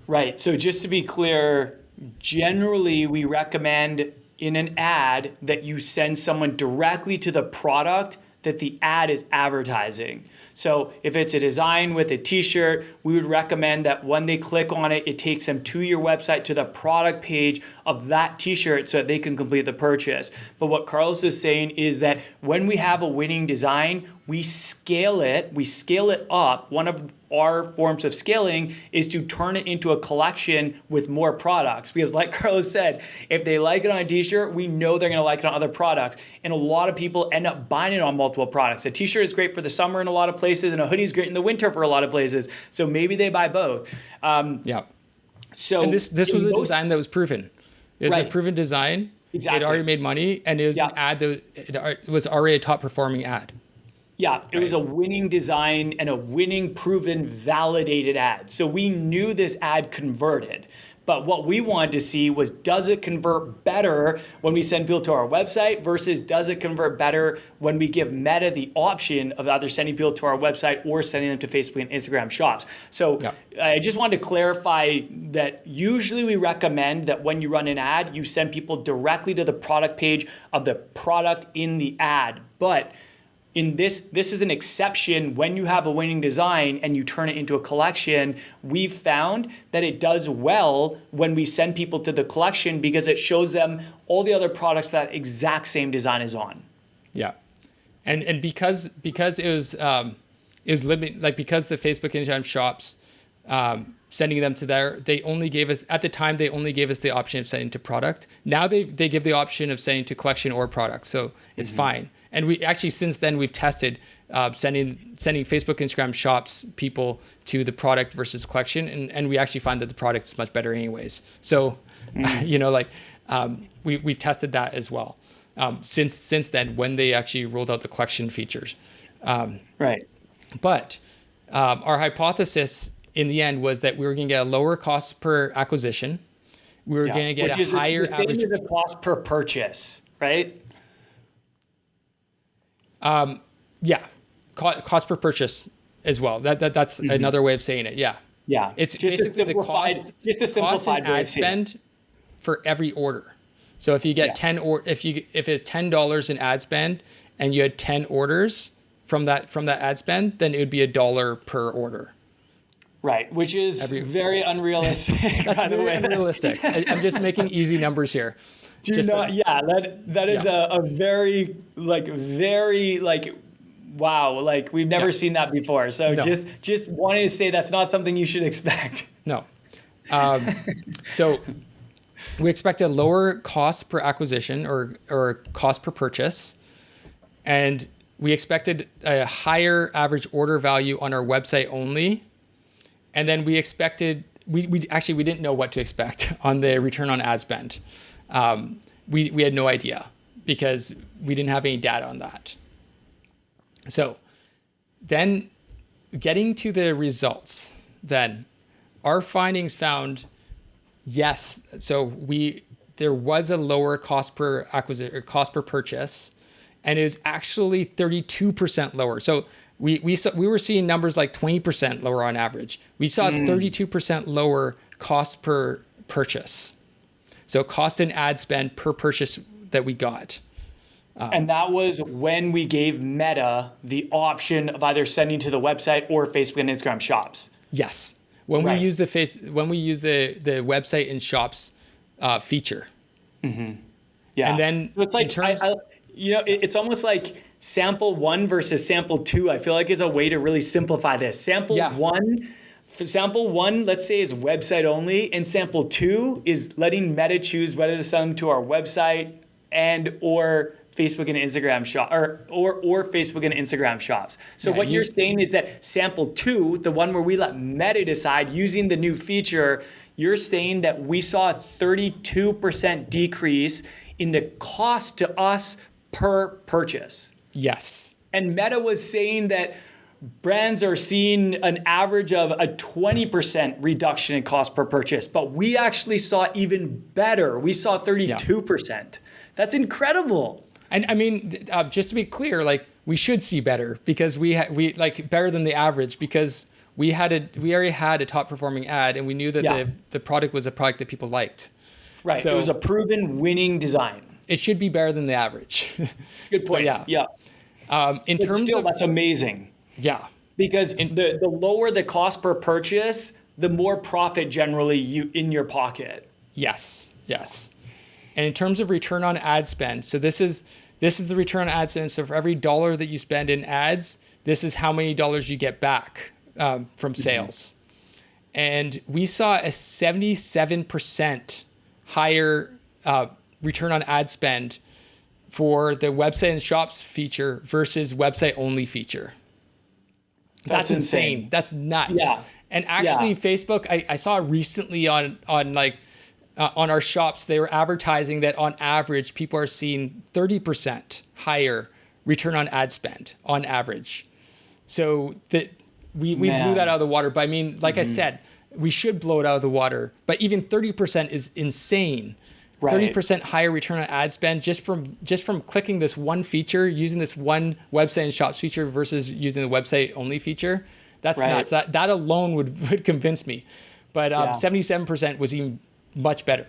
Right. So just to be clear, generally we recommend in an ad that you send someone directly to the product that the ad is advertising. So if it's a design with a t-shirt, we would recommend that when they click on it, it takes them to your website, to the product page of that t-shirt so that they can complete the purchase. But what Carlos is saying is that when we have a winning design, we scale it up. One of our forms of scaling is to turn it into a collection with more products. Because like Carlos said, if they like it on a t-shirt, we know they're gonna like it on other products. And a lot of people end up buying it on multiple products. A t-shirt is great for the summer in a lot of places, and a hoodie is great in the winter for a lot of places. So maybe they buy both. So and this was a design that was proven. It was a proven design. Exactly. It already made money, and it was an ad that it was already a top performing ad. Yeah, it was a winning design and a winning, proven, validated ad. So we knew this ad converted. But what we wanted to see was, does it convert better when we send people to our website versus does it convert better when we give Meta the option of either sending people to our website or sending them to Facebook and Instagram shops? So I just wanted to clarify that usually we recommend that when you run an ad, you send people directly to the product page of the product in the ad. But in this is an exception when you have a winning design and you turn it into a collection. We've found that it does well when we send people to the collection because it shows them all the other products that exact same design is on. Yeah, and because it was limited, like because the Facebook Instagram shops sending them to there, they only gave us, at the time they only gave us the option of sending to product. Now they give the option of sending to collection or product, so it's fine. And we actually, since then, we've tested sending Facebook, Instagram shops people to the product versus collection. And we actually find that the product is much better anyways. So, we've tested that as well since then when they actually rolled out the collection features. But our hypothesis in the end was that we were going to get a lower cost per acquisition. We were going to get a higher average. The cost per purchase, right? Cost per purchase as well. That's another way of saying it. Yeah. It's just basically the cost and ad spend for every order. So if you get 10 or if it's $10 in ad spend and you had 10 orders from that ad spend, then it would be $1 per order. Right, which is very unrealistic. That's very unrealistic. I'm just making easy numbers here. That is a very wow, like we've never seen that before. So just wanted to say that's not something you should expect. No. So we expect a lower cost per acquisition or cost per purchase. And we expected a higher average order value on our website only. And then we expected, we didn't know what to expect on the return on ad spend. We had no idea because we didn't have any data on that. So then getting to the results, then our findings found, yes. So there was a lower cost per acquisition or cost per purchase, and it was actually 32% lower. So we were seeing numbers like 20% lower on average. We saw 32% lower cost per purchase. So cost and ad spend per purchase that we got. And that was when we gave Meta the option of either sending to the website or Facebook and Instagram shops. Yes. When we use the website and shops feature. Mm-hmm. Yeah. And then so it's like, it's almost like sample 1 versus sample 2, I feel like is a way to really simplify this. Sample 1, let's say, is website only, and sample 2 is letting Meta choose whether to send them to our website and or Facebook and Instagram shop or Facebook and Instagram shops. So what you're saying is that sample 2, the one where we let Meta decide using the new feature, you're saying that we saw a 32% decrease in the cost to us per purchase. Yes. And Meta was saying that brands are seeing an average of a 20% reduction in cost per purchase, but we actually saw even better. We saw 32%. Yeah. That's incredible. And I mean, just to be clear, like we should see better because we like better than the average because we already had a top performing ad and we knew that the product was a product that people liked. Right. So it was a proven winning design. It should be better than the average. Good point. But yeah. In terms still, of that's amazing. Yeah. Because the lower the cost per purchase, the more profit generally in your pocket. Yes. And in terms of return on ad spend, so this is the return on ad spend. So for every dollar that you spend in ads, this is how many dollars you get back from sales. And we saw a 77% higher return on ad spend for the website and shops feature versus website only feature. That's insane. That's nuts. Yeah. And actually Facebook, I saw recently on our shops, they were advertising that on average, people are seeing 30% higher return on ad spend on average. So that we blew that out of the water. But I mean, like I said, we should blow it out of the water. But even 30% is insane. Right. 30% higher return on ad spend just from clicking this one feature, using this one website and shops feature versus using the website only feature. That's nuts. That alone would convince me. But 77% was even much better.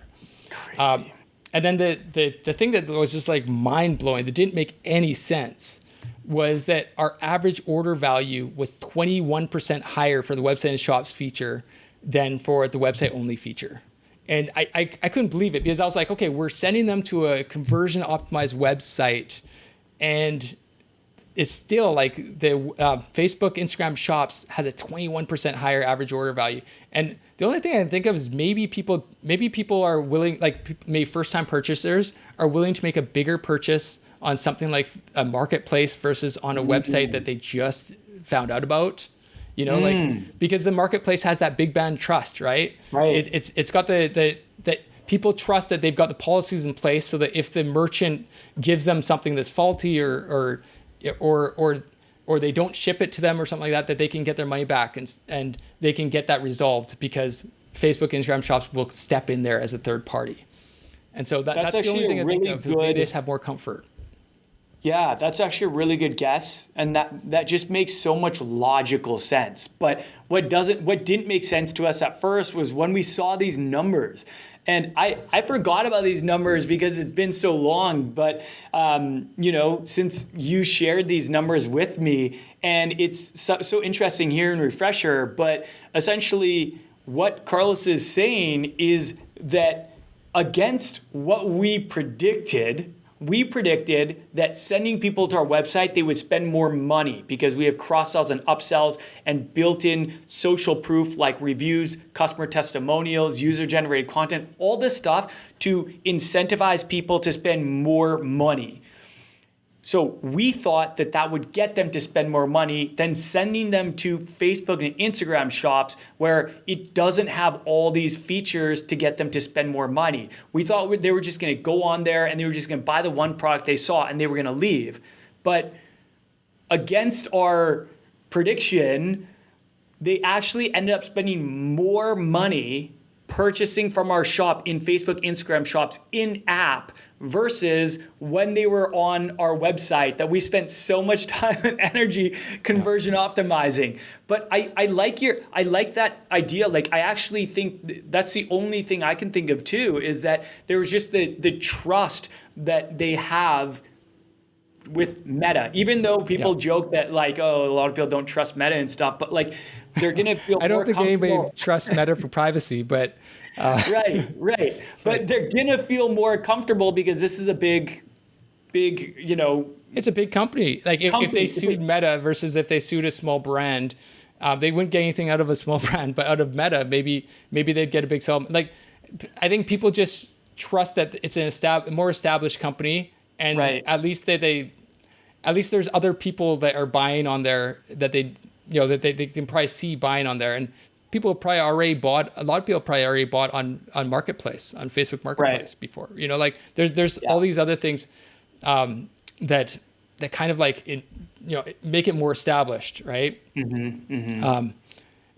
Crazy. And then the thing that was just like mind blowing that didn't make any sense was that our average order value was 21% higher for the website and shops feature than for the website only feature. And I couldn't believe it because I was like, okay, we're sending them to a conversion optimized website and it's still like the Facebook, Instagram shops has a 21% higher average order value. And the only thing I can think of is maybe people are willing, like maybe first time purchasers are willing to make a bigger purchase on something like a marketplace versus on a website that they just found out about. You know, like because the marketplace has that big brand trust, right? Right. It's got the people trust that they've got the policies in place so that if the merchant gives them something that's faulty or they don't ship it to them or something like that, that they can get their money back and they can get that resolved because Facebook, Instagram shops will step in there as a third party. And so that's the only thing I think of. They just have more comfort. Yeah, that's actually a really good guess, and that just makes so much logical sense. But what didn't make sense to us at first was when we saw these numbers. And I forgot about these numbers because it's been so long, but since you shared these numbers with me, and it's so interesting here in Refresher, but essentially what Carlos is saying is that against what we predicted that sending people to our website, they would spend more money because we have cross-sells and upsells and built-in social proof like reviews, customer testimonials, user-generated content, all this stuff to incentivize people to spend more money. So we thought that would get them to spend more money than sending them to Facebook and Instagram shops where it doesn't have all these features to get them to spend more money. We thought they were just going to go on there and they were just going to buy the one product they saw and they were going to leave. But against our prediction, they actually ended up spending more money purchasing from our shop in Facebook, Instagram shops in app versus when they were on our website that we spent so much time and energy conversion optimizing. But I like that idea. Like I actually think that's the only thing I can think of too, is that there was just the trust that they have with Meta, even though people joke that like, oh, a lot of people don't trust Meta and stuff, but like they're going to feel I don't more think anybody trusts Meta for privacy, but right. But they're going to feel more comfortable because this is a big, it's a big company. Like if they sued Meta versus if they sued a small brand, they wouldn't get anything out of a small brand, but out of Meta, maybe they'd get a big sell. Like, I think people just trust that it's a more established company, and at least there's other people that are buying on there that they can probably see buying on there, and a lot of people probably already bought on Marketplace, on Facebook Marketplace before. Like there's all these other things that kind of like make it more established, right? And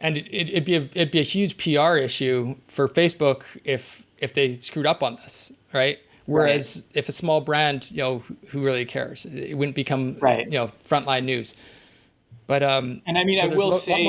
it'd be a huge PR issue for Facebook if they screwed up on this, right? Whereas if a small brand, who really cares? It wouldn't become frontline news. But and I mean, I will say,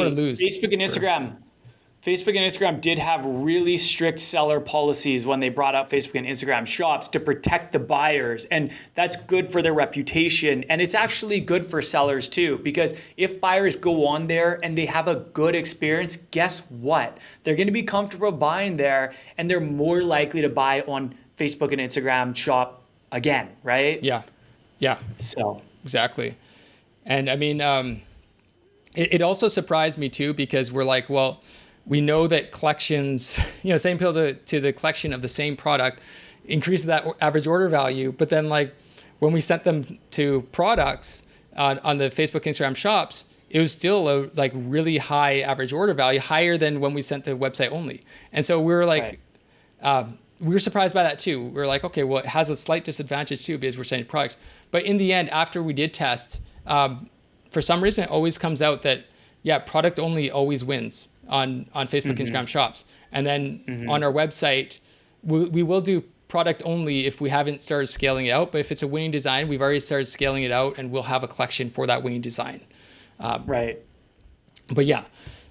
Facebook and Instagram did have really strict seller policies when they brought out Facebook and Instagram shops to protect the buyers. And that's good for their reputation. And it's actually good for sellers too, because if buyers go on there and they have a good experience, guess what? They're going to be comfortable buying there, and they're more likely to buy on Facebook and Instagram shop again, right? Yeah. So exactly. And I mean, it also surprised me too, because we're like, well, we know that collections, same appeal to the collection of the same product increases that average order value. But then like when we sent them to products on the Facebook, Instagram shops, it was still a like really high average order value, higher than when we sent the website only. And so we were like, we were surprised by that too. We were like, okay, well, it has a slight disadvantage too, because we're sending products. But in the end, after we did test, for some reason, it always comes out that, product only always wins on Facebook, Instagram shops. And then on our website, we will do product only if we haven't started scaling it out. But if it's a winning design, we've already started scaling it out, and we'll have a collection for that winning design. But yeah,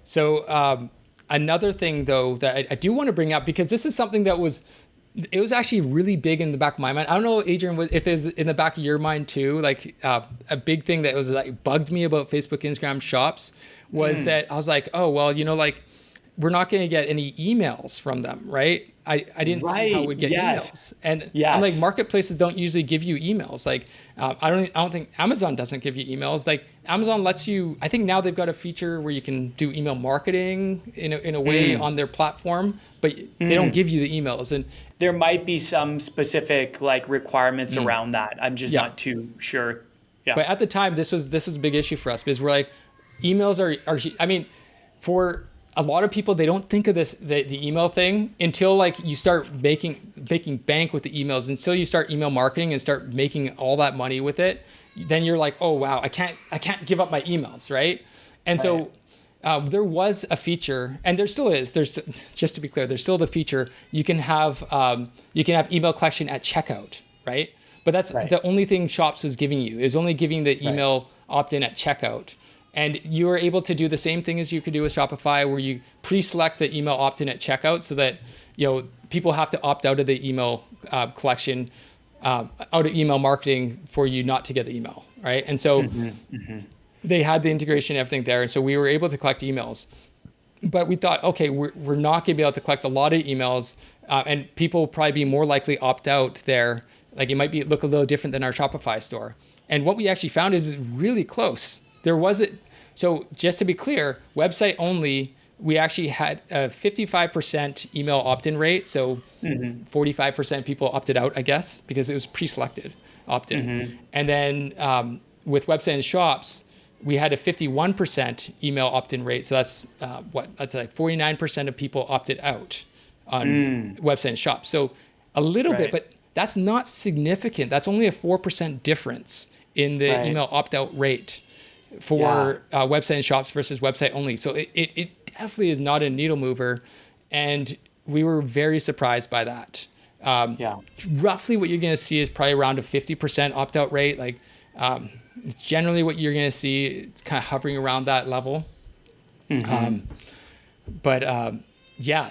so another thing though that I do want to bring up, because this is something that was actually really big in the back of my mind. I don't know, Adrian, if it's in the back of your mind too. Like a big thing that was like bugged me about Facebook, Instagram shops was that I was like, oh, well, like we're not going to get any emails from them, right? I didn't see how we'd get emails. And I'm like, marketplaces don't usually give you emails. Like I don't think Amazon doesn't give you emails. Like Amazon lets you, I think now they've got a feature where you can do email marketing in a way on their platform, but they don't give you the emails. And there might be some specific like requirements around that. I'm just not too sure. Yeah. But at the time, this was a big issue for us, because we're like, emails are I mean, for a lot of people, they don't think of the email thing until like you start making bank with the emails. Until you start email marketing and start making all that money with it, then you're like, oh wow, I can't give up my emails, right? And so there was a feature, and there still is. There's, just to be clear, there's still the feature you can have email collection at checkout, right? But that's the only thing Shops was giving you, is only giving the email opt-in at checkout. And you are able to do the same thing as you could do with Shopify, where you pre-select the email opt-in at checkout, so that people have to opt out of the email collection, out of email marketing, for you not to get the email, right? And so they had the integration and everything there, and so we were able to collect emails. But we thought, okay, we're not going to be able to collect a lot of emails, and people will probably be more likely opt out there. Like it might look a little different than our Shopify store. And what we actually found is really close. So just to be clear, website only, we actually had a 55% email opt-in rate. So 45% people opted out, I guess, because it was pre-selected opt-in. And then with website and shops, we had a 51% email opt-in rate. So that's that's like 49% of people opted out on website and shops. So a little bit, but that's not significant. That's only a 4% difference in the email opt-out rate for website and shops versus website only. So it definitely is not a needle mover. And we were very surprised by that. Roughly what you're going to see is probably around a 50% opt-out rate. Like generally what you're going to see, it's kind of hovering around that level.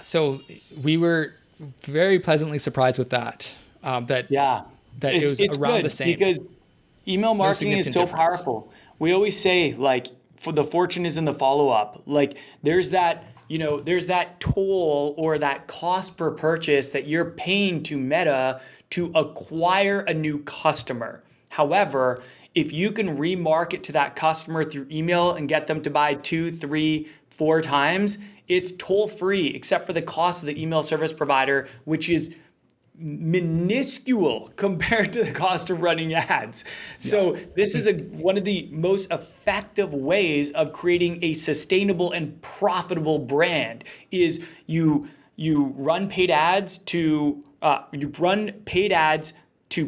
So we were very pleasantly surprised with that. That it was around the same. Because email marketing is so powerful. We always say, like, for the fortune is in the follow-up. Like, there's that, there's that toll or that cost per purchase that you're paying to Meta to acquire a new customer. However, if you can remarket to that customer through email and get them to buy 2, 3, 4 times, it's toll free, except for the cost of the email service provider, which is minuscule compared to the cost of running ads. So this is one of the most effective ways of creating a sustainable and profitable brand is you run paid ads to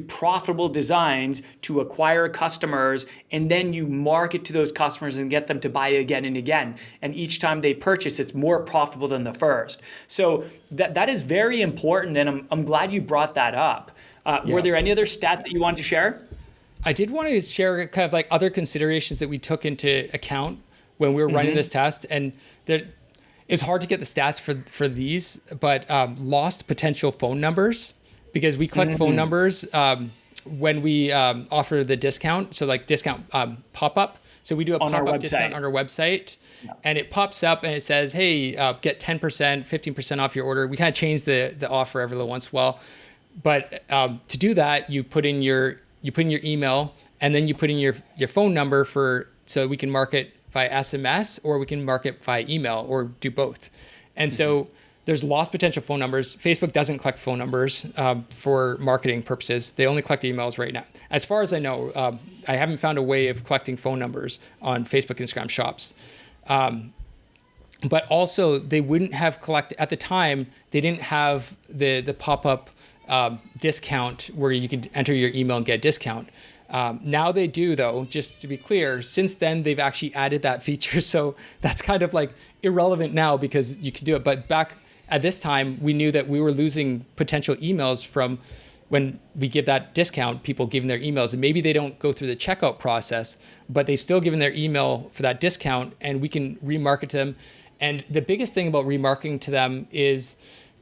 profitable designs to acquire customers, and then you market to those customers and get them to buy again and again. And each time they purchase, it's more profitable than the first. So that is very important, and I'm glad you brought that up. Were there any other stats that you wanted to share? I did want to share kind of like other considerations that we took into account when we were running this test, and it's hard to get the stats for these, but lost potential phone numbers. Because we collect phone numbers when we offer the discount. So like discount pop-up. So we do a pop-up discount on our website. Yeah. And it pops up and it says, hey, get 10%, 15% off your order. We kind of change the offer every little once in a while. But to do that, you put in your email, and then you put in your phone number so we can market via SMS, or we can market via email, or do both. And so there's lost potential phone numbers. Facebook doesn't collect phone numbers for marketing purposes. They only collect emails right now. As far as I know, I haven't found a way of collecting phone numbers on Facebook, Instagram shops. But also, they wouldn't have collected, at the time, they didn't have the pop-up discount where you could enter your email and get a discount. Now they do, though, just to be clear. Since then, they've actually added that feature. So that's kind of like irrelevant now because you can do it. But back at this time, we knew that we were losing potential emails from when we give that discount, people giving their emails, and maybe they don't go through the checkout process, but they've still given their email for that discount, and we can remarket to them. And the biggest thing about remarketing to them is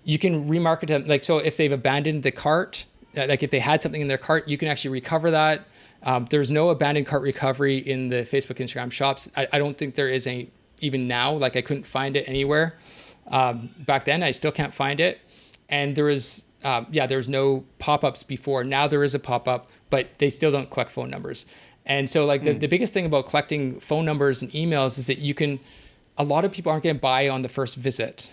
you can remarket to them. Like, so if they've abandoned the cart, like if they had something in their cart, you can actually recover that. There's no abandoned cart recovery in the Facebook, Instagram shops. I don't think there is any, even now. Like, I couldn't find it anywhere. Back then, I still can't find it. And there was no pop-ups before. Now there is a pop-up, but they still don't collect phone numbers. And so like the biggest thing about collecting phone numbers and emails is that a lot of people aren't going to buy on the first visit.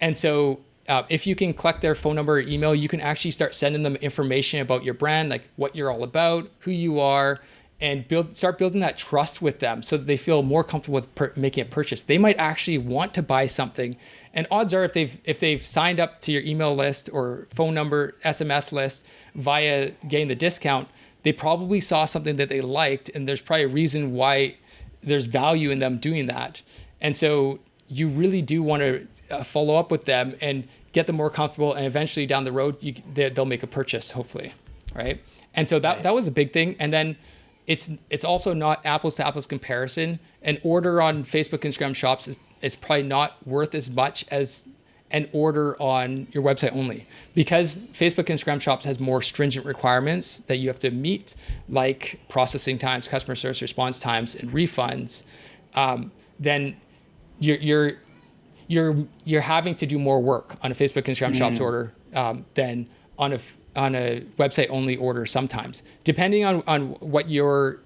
And so if you can collect their phone number or email, you can actually start sending them information about your brand, like what you're all about, who you are, and start building that trust with them so that they feel more comfortable with making a purchase. They might actually want to buy something. And odds are if they've signed up to your email list or phone number, SMS list via getting the discount, they probably saw something that they liked, and there's probably a reason why there's value in them doing that. And so you really do want to follow up with them and get them more comfortable, and eventually down the road, they'll make a purchase, hopefully, right? And so that was a big thing. And then it's also not apples to apples comparison. An order on Facebook, Instagram shops is probably not worth as much as an order on your website only, because Facebook, Instagram shops has more stringent requirements that you have to meet, like processing times, customer service response times, and refunds. Then you're having to do more work on a Facebook, Instagram shops order than on a website only order sometimes, depending on what your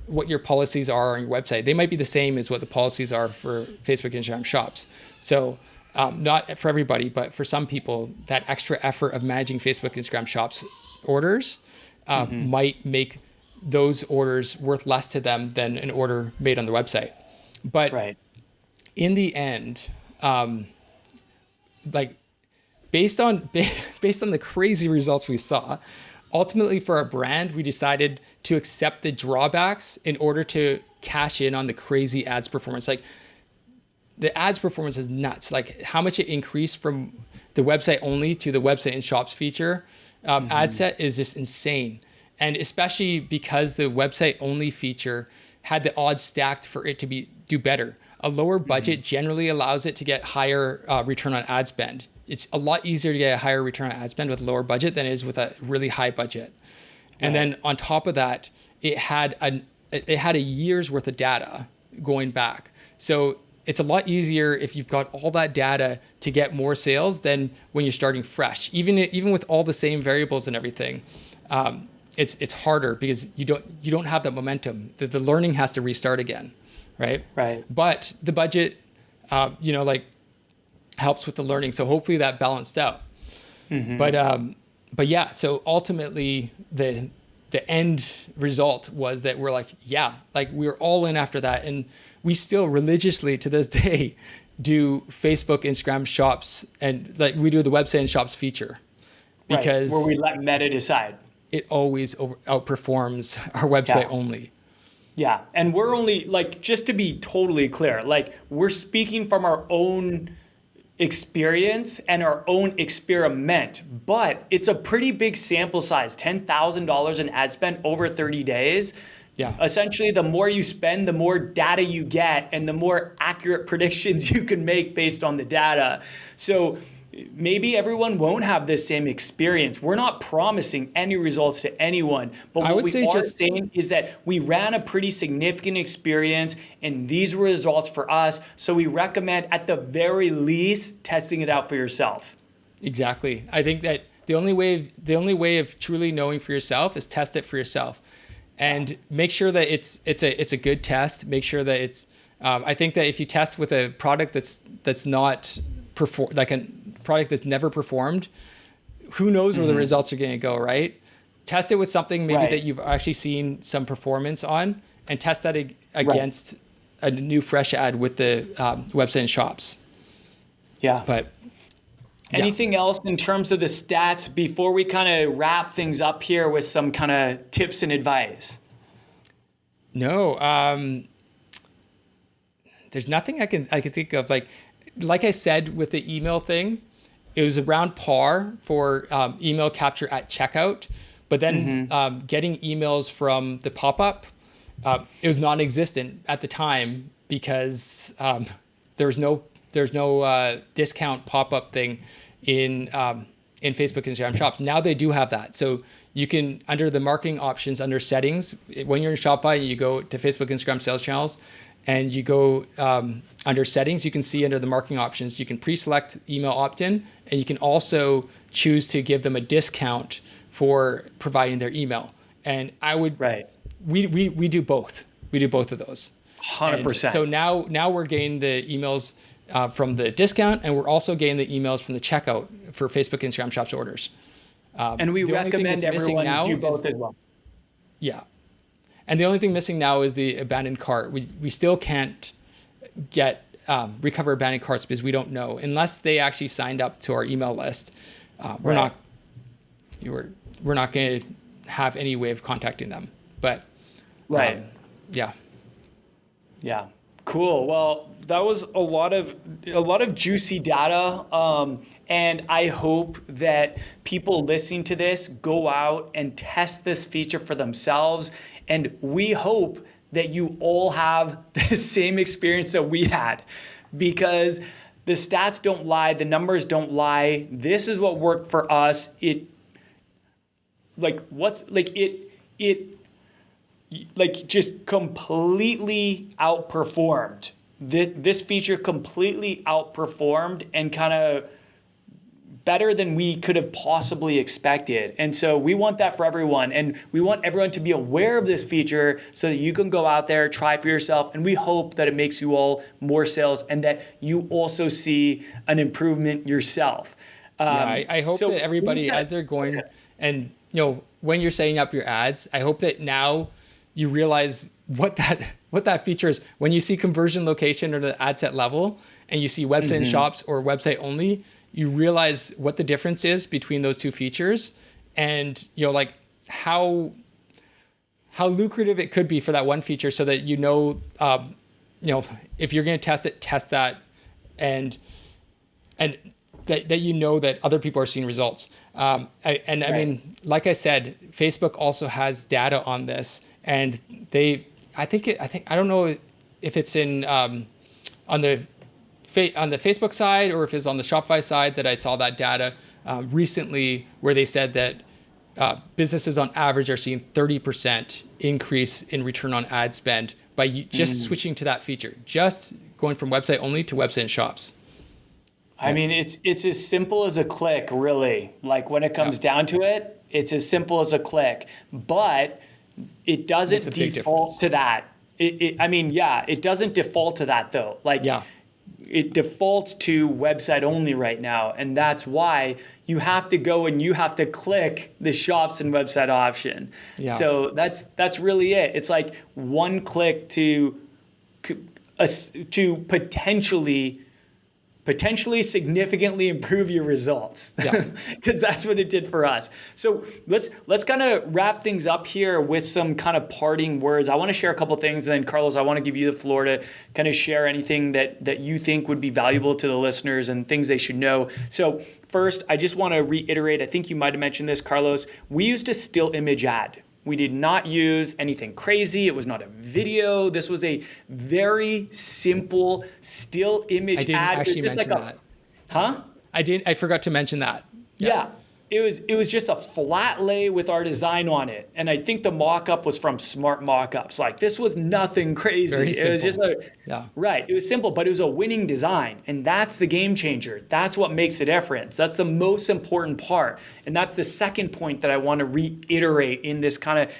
policies are on your website. They might be the same as what the policies are for Facebook, Instagram shops. So not for everybody, but for some people, that extra effort of managing Facebook, Instagram shops orders might make those orders worth less to them than an order made on the website. But in the end, like based on the crazy results we saw, ultimately for our brand, we decided to accept the drawbacks in order to cash in on the crazy ads performance. Like, the ads performance is nuts. Like, how much it increased from the website only to the website and shops feature. Ad set is just insane. And especially because the website only feature had the odds stacked for it to do better. A lower budget generally allows it to get higher return on ad spend. It's a lot easier to get a higher return on ad spend with a lower budget than it is with a really high budget. And then on top of that, it had a year's worth of data going back. So it's a lot easier if you've got all that data to get more sales than when you're starting fresh. Even with all the same variables and everything, it's harder because you don't have that momentum. The learning has to restart again, right? Right. But the budget, helps with the learning. So hopefully that balanced out. Mm-hmm. But yeah. So ultimately, the end result was that we're like, we're all in after that, and we still religiously to this day do Facebook, Instagram shops, and like we do the website and shops feature because where we let Meta decide. It always outperforms our website only. Yeah. And we're only just to be totally clear, we're speaking from our own experience and our own experiment, but it's a pretty big sample size, $10,000 in ad spend over 30 days. Yeah. Essentially, the more you spend, the more data you get and the more accurate predictions you can make based on the data. So maybe everyone won't have this same experience. We're not promising any results to anyone, but what we are saying is that we ran a pretty significant experience and these were results for us. So we recommend at the very least testing it out for yourself. Exactly. I think that the only way of truly knowing for yourself is test it for yourself. And make sure that it's a good test. Make sure that it's. I think that if you test with a product that's not a product that's never performed, who knows where the results are going to go, right? Test it with something maybe that you've actually seen some performance on, and test that against a new fresh ad with the website and shops. Yeah. But anything else in terms of the stats before we kind of wrap things up here with some kind of tips and advice? No, there's nothing I can think of. Like I said with the email thing, it was around par for email capture at checkout, but then getting emails from the pop-up, it was non-existent at the time because there's no discount pop-up thing in Facebook and Instagram shops. Now they do have that. So you can, under the marketing options, under settings, when you're in Shopify, you go to Facebook, Instagram sales channels, and you go under settings, you can see under the marketing options, you can pre-select email opt-in, and you can also choose to give them a discount for providing their email. And I would, we do both. We do both of those. 100%. So now we're getting the emails from the discount, and we're also getting the emails from the checkout for Facebook, Instagram shops orders. And we recommend everyone do both as well. Yeah. And the only thing missing now is the abandoned cart. We still can't get recover abandoned carts because we don't know unless they actually signed up to our email list. We're not going to have any way of contacting them. But yeah. Cool. Well, that was a lot of juicy data. And I hope that people listening to this go out and test this feature for themselves. And we hope that you all have the same experience that we had, because the stats don't lie, the numbers don't lie. This is what worked for us. It just completely outperformed. This feature completely outperformed and kind of better than we could have possibly expected. And so we want that for everyone. And we want everyone to be aware of this feature so that you can go out there, try for yourself. And we hope that it makes you all more sales and that you also see an improvement yourself. I hope that everybody, as they're going and, when you're setting up your ads, I hope that now you realize what that feature is. When you see conversion location or the ad set level and you see website and shops or website only, you realize what the difference is between those two features, and how lucrative it could be for that one feature, so that if you're going to test it, test that, and that that other people are seeing results. I mean, like I said, Facebook also has data on this, and I don't know if it's in on the Facebook side or if it's on the Shopify side that I saw that data recently, where they said that businesses on average are seeing 30% increase in return on ad spend by just switching to that feature, just going from website only to website and shops. I mean, it's as simple as a click, really. Like when it comes down to it, it's as simple as a click, but it doesn't default to that. It doesn't default to that though. It defaults to website only right now. And that's why you have to go and you have to click the shops and website option. Yeah. So that's really it. It's like one click to potentially significantly improve your results. Yeah. Because that's what it did for us. So let's kind of wrap things up here with some kind of parting words. I want to share a couple things, and then Carlos, I want to give you the floor to kind of share anything that you think would be valuable to the listeners and things they should know. So first, I just want to reiterate, I think you might have mentioned this, Carlos, we used a still image ad. We did not use anything crazy. It was not a video. This was a very simple still image ad. I didn't actually mention that. Huh? I forgot to mention that. Yeah. It was just a flat lay with our design on it. And I think the mock-up was from Smart Mockups. Like this was nothing crazy. Very simple. It was just right. It was simple, but it was a winning design. And that's the game changer. That's what makes a difference. That's the most important part. And that's the second point that I want to reiterate in this kind of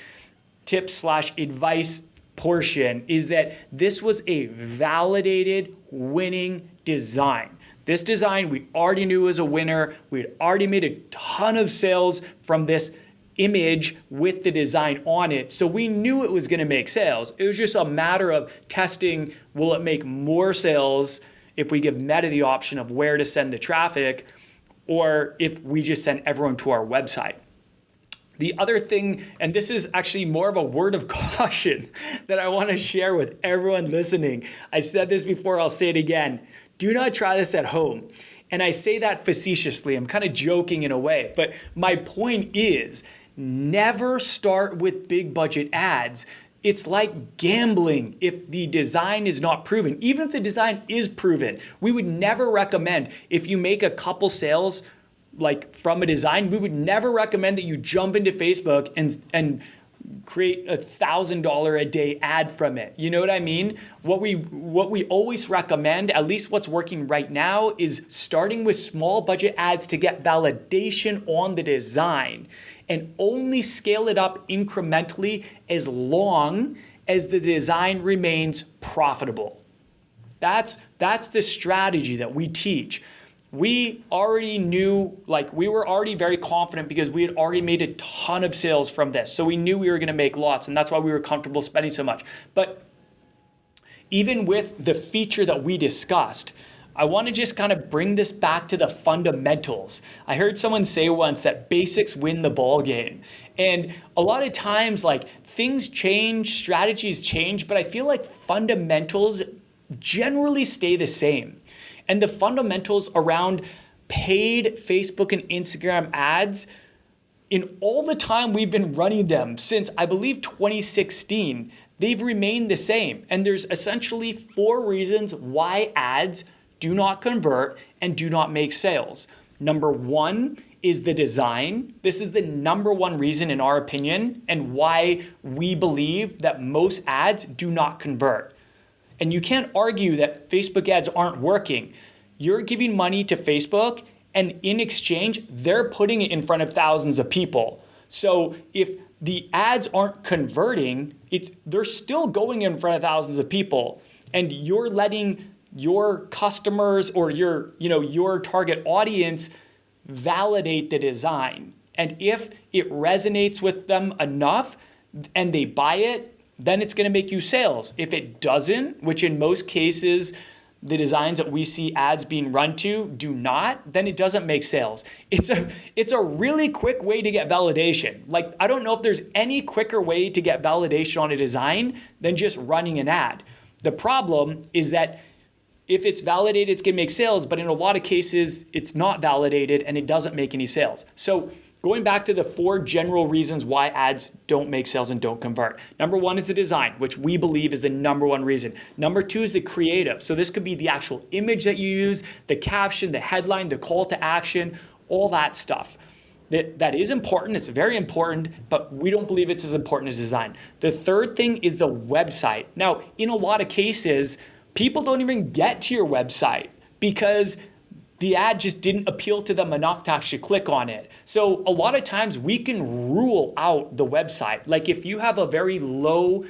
tip/advice portion is that this was a validated winning design. This design, we already knew was a winner. We had already made a ton of sales from this image with the design on it. So we knew it was going to make sales. It was just a matter of testing, will it make more sales if we give Meta the option of where to send the traffic, or if we just send everyone to our website. The other thing, and this is actually more of a word of caution that I want to share with everyone listening. I said this before, I'll say it again. Do not try this at home. And I say that facetiously. I'm kind of joking in a way. But my point is, never start with big budget ads. It's like gambling if the design is not proven. Even if the design is proven, we would never recommend, if you make a couple sales like from a design, we would never recommend that you jump into Facebook and create $1,000 a day ad from it. You know what I mean? What we always recommend, at least what's working right now, is starting with small budget ads to get validation on the design and only scale it up incrementally as long as the design remains profitable. That's the strategy that we teach. We already knew, we were already very confident because we had already made a ton of sales from this. So we knew we were going to make lots, and that's why we were comfortable spending so much. But even with the feature that we discussed, I want to just kind of bring this back to the fundamentals. I heard someone say once that basics win the ball game. And a lot of times, things change, strategies change, but I feel like fundamentals generally stay the same. And the fundamentals around paid Facebook and Instagram ads, in all the time we've been running them since, I believe, 2016, they've remained the same. And there's essentially 4 reasons why ads do not convert and do not make sales. Number 1 is the design. This is the number 1 reason, in our opinion, and why we believe that most ads do not convert. And you can't argue that Facebook ads aren't working. You're giving money to Facebook, and in exchange, they're putting it in front of thousands of people. So if the ads aren't converting, they're still going in front of thousands of people, and you're letting your customers or your target audience validate the design. And if it resonates with them enough and they buy it, then it's going to make you sales. If it doesn't, which in most cases, the designs that we see ads being run to do not, then it doesn't make sales. It's a really quick way to get validation. I don't know if there's any quicker way to get validation on a design than just running an ad. The problem is that if it's validated, it's going to make sales, but in a lot of cases, it's not validated and it doesn't make any sales. So going back to the 4 general reasons why ads don't make sales and don't convert. Number 1 is the design, which we believe is the number 1 reason. Number 2 is the creative. So this could be the actual image that you use, the caption, the headline, the call to action, all that stuff. That is important. It's very important, but we don't believe it's as important as design. The third thing is the website. Now, in a lot of cases, people don't even get to your website because the ad just didn't appeal to them enough to actually click on it. So a lot of times we can rule out the website. Like if you have a very low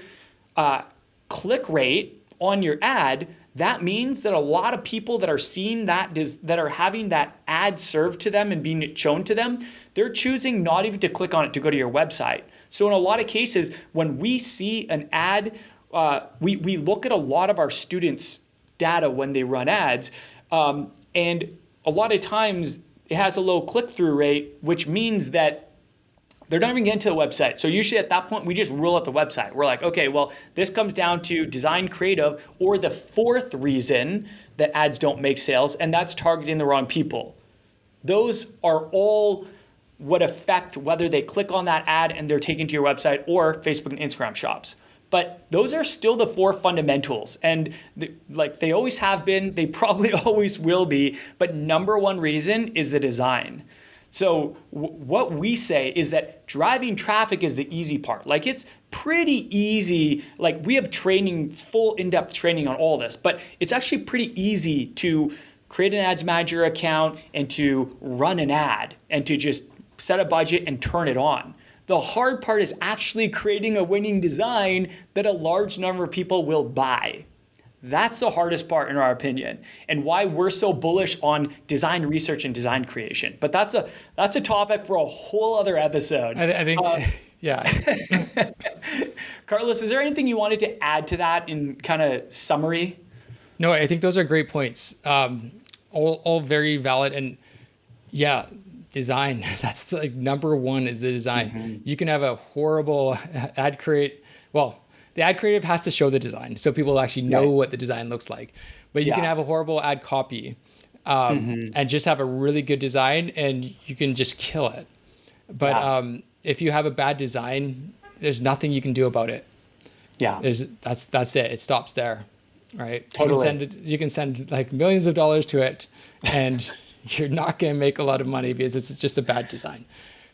click rate on your ad, that means that a lot of people that are seeing that are having that ad served to them and being shown to them, they're choosing not even to click on it to go to your website. So in a lot of cases, when we see an ad, we look at a lot of our students' data when they run ads, and a lot of times it has a low click-through rate, which means that they're not even getting to the website. So usually at that point, we just rule out the website. We're like, okay, well, this comes down to design creative, or the fourth reason that ads don't make sales, and that's targeting the wrong people. Those are all what affect whether they click on that ad and they're taken to your website or Facebook and Instagram shops. But those are still the four fundamentals. And like they always have been, they probably always will be. But number one reason is the design. So what we say is that driving traffic is the easy part. Like it's pretty easy. Like we have training, full in-depth training on all this, but it's actually pretty easy to create an ads manager account and to run an ad and to just set a budget and turn it on. The hard part is actually creating a winning design that a large number of people will buy. That's the hardest part in our opinion, and why we're so bullish on design research and design creation. But that's a topic for a whole other episode. I think, yeah. Carlos, is there anything you wanted to add to that in kind of summary? No, I think those are great points. All very valid, and yeah, design. That's like number one is the design. Mm-hmm. You can have a horrible ad create. Well, the ad creative has to show the design so people actually know what the design looks like. But you can have a horrible ad copy and just have a really good design and you can just kill it. But if you have a bad design, there's nothing you can do about it. Yeah. That's it. It stops there. Right. Totally. You can send like millions of dollars to it and you're not going to make a lot of money because it's just a bad design.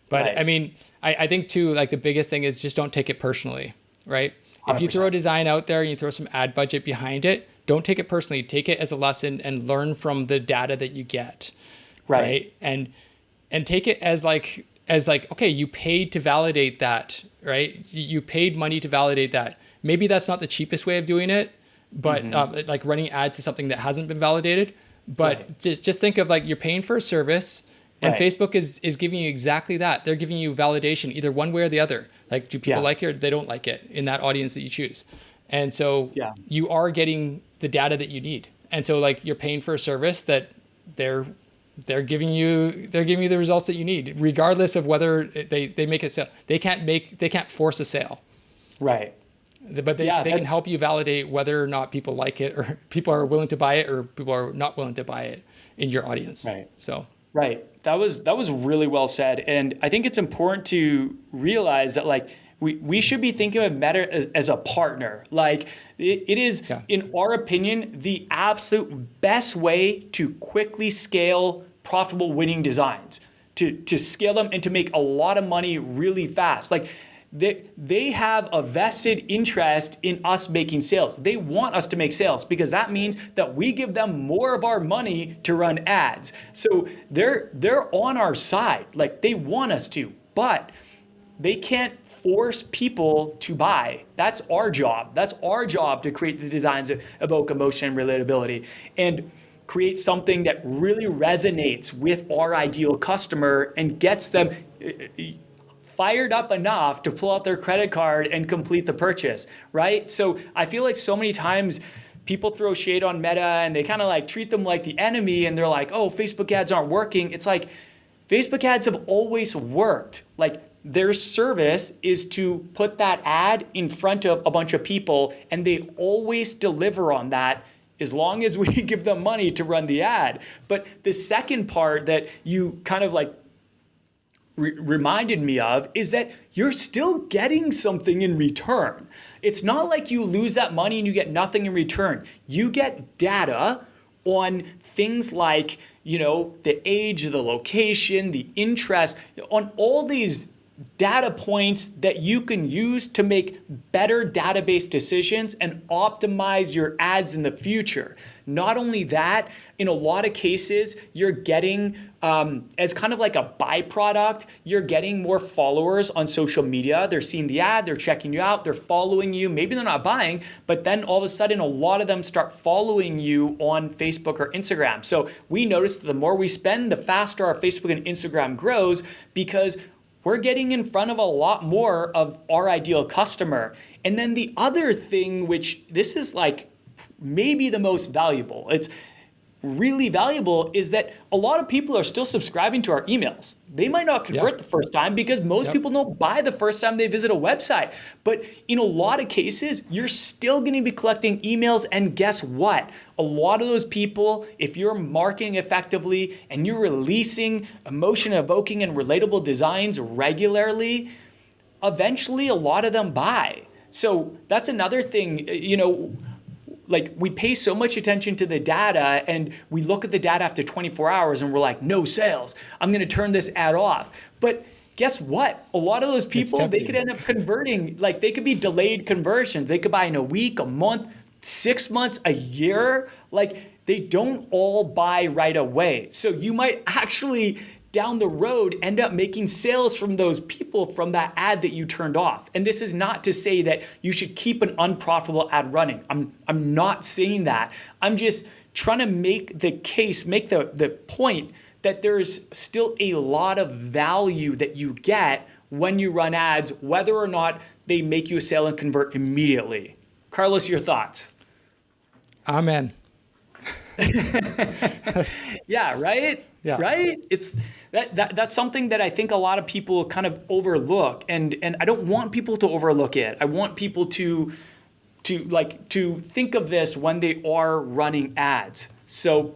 But I mean, I think too, like the biggest thing is just don't take it personally. Right. 100%. If you throw a design out there and you throw some ad budget behind it, don't take it personally. Take it as a lesson and learn from the data that you get. Right. And take it as like, okay, you paid to validate that, right? You paid money to validate that. Maybe that's not the cheapest way of doing it, but like running ads to something that hasn't been validated. But just think of like you're paying for a service. And Facebook is giving you exactly that. They're giving you validation either one way or the other. Like, do people like it or they don't like it in that audience that you choose? And so you are getting the data that you need. And so like you're paying for a service that they're giving you the results that you need, regardless of whether they make a sale. They can't force a sale. Right. But they can help you validate whether or not people like it or people are willing to buy it or people are not willing to buy it in your audience. Right. So. Right. That was really well said. And I think it's important to realize that like we should be thinking of Meta as a partner. Like it is, in our opinion, the absolute best way to quickly scale profitable winning designs, to scale them and to make a lot of money really fast. Like they have a vested interest in us making sales. They want us to make sales because that means that we give them more of our money to run ads. So they're on our side. Like they want us to, but they can't force people to buy. That's our job. That's our job to create the designs that evoke emotion and relatability and create something that really resonates with our ideal customer and gets them fired up enough to pull out their credit card and complete the purchase, right? So I feel like so many times people throw shade on Meta and they kind of like treat them like the enemy and they're like, oh, Facebook ads aren't working. It's like Facebook ads have always worked. Like their service is to put that ad in front of a bunch of people and they always deliver on that as long as we give them money to run the ad. But the second part that you kind of like reminded me of is that you're still getting something in return. It's not like you lose that money and you get nothing in return. You get data on things like, the age, the location, the interest, on all these data points that you can use to make better database decisions and optimize your ads in the future. Not only that, in a lot of cases, you're getting, as kind of like a byproduct, you're getting more followers on social media. They're seeing the ad, they're checking you out, they're following you. Maybe they're not buying, but then all of a sudden, a lot of them start following you on Facebook or Instagram. So we noticed that the more we spend, the faster our Facebook and Instagram grows, because we're getting in front of a lot more of our ideal customer. And then the other thing, which this is like maybe the most valuable, it's really valuable, is that a lot of people are still subscribing to our emails. They might not convert the first time because most people don't buy the first time they visit a website. But in a lot of cases, you're still going to be collecting emails. And guess what? A lot of those people, if you're marketing effectively and you're releasing emotion-evoking and relatable designs regularly, eventually a lot of them buy. So that's another thing, like we pay so much attention to the data and we look at the data after 24 hours and we're like, no sales, I'm going to turn this ad off. But guess what? A lot of those people, they could end up converting, like they could be delayed conversions. They could buy in a week, a month, 6 months, a year. Like they don't all buy right away. So you might actually down the road end up making sales from those people from that ad that you turned off. And this is not to say that you should keep an unprofitable ad running. I'm not saying that. I'm just trying to make the case, make the point that there's still a lot of value that you get when you run ads, whether or not they make you a sale and convert immediately. Carlos, your thoughts? Amen. Yeah, right? Yeah. Right? It's that's something that I think a lot of people kind of overlook, and I don't want people to overlook it. I want people to think of this when they are running ads. So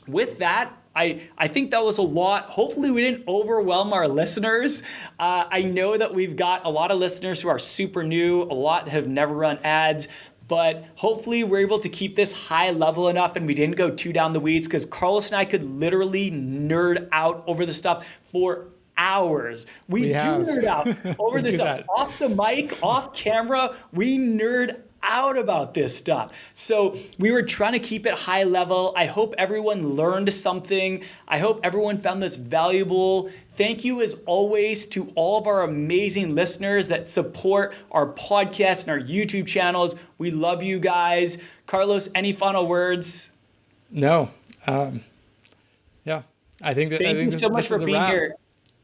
with that, I think that was a lot. Hopefully we didn't overwhelm our listeners. I know that we've got a lot of listeners who are super new, a lot have never run ads. But hopefully we're able to keep this high level enough and we didn't go too down the weeds, because Carlos and I could literally nerd out over the stuff for hours. We do nerd out over this stuff. Off the mic, off camera, we nerd out about this stuff. So we were trying to keep it high level. I hope everyone learned something. I hope everyone found this valuable. Thank you as always to all of our amazing listeners that support our podcast and our YouTube channels. We love you guys. Carlos, any final words? No. Yeah. Thank you so much for being here.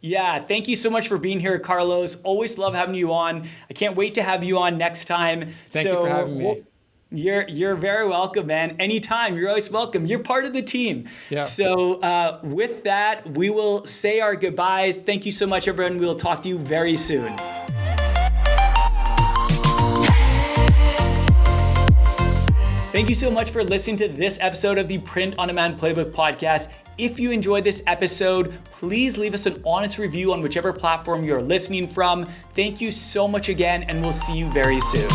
Yeah, thank you so much for being here, Carlos. Always love having you on. I can't wait to have you on next time. Thank you for having me. You're very welcome, man. Anytime, you're always welcome. You're part of the team. Yeah. So with that, we will say our goodbyes. Thank you so much, everyone. We'll talk to you very soon. Thank you so much for listening to this episode of the Print on Demand Playbook podcast. If you enjoyed this episode, please leave us an honest review on whichever platform you're listening from. Thank you so much again, and we'll see you very soon.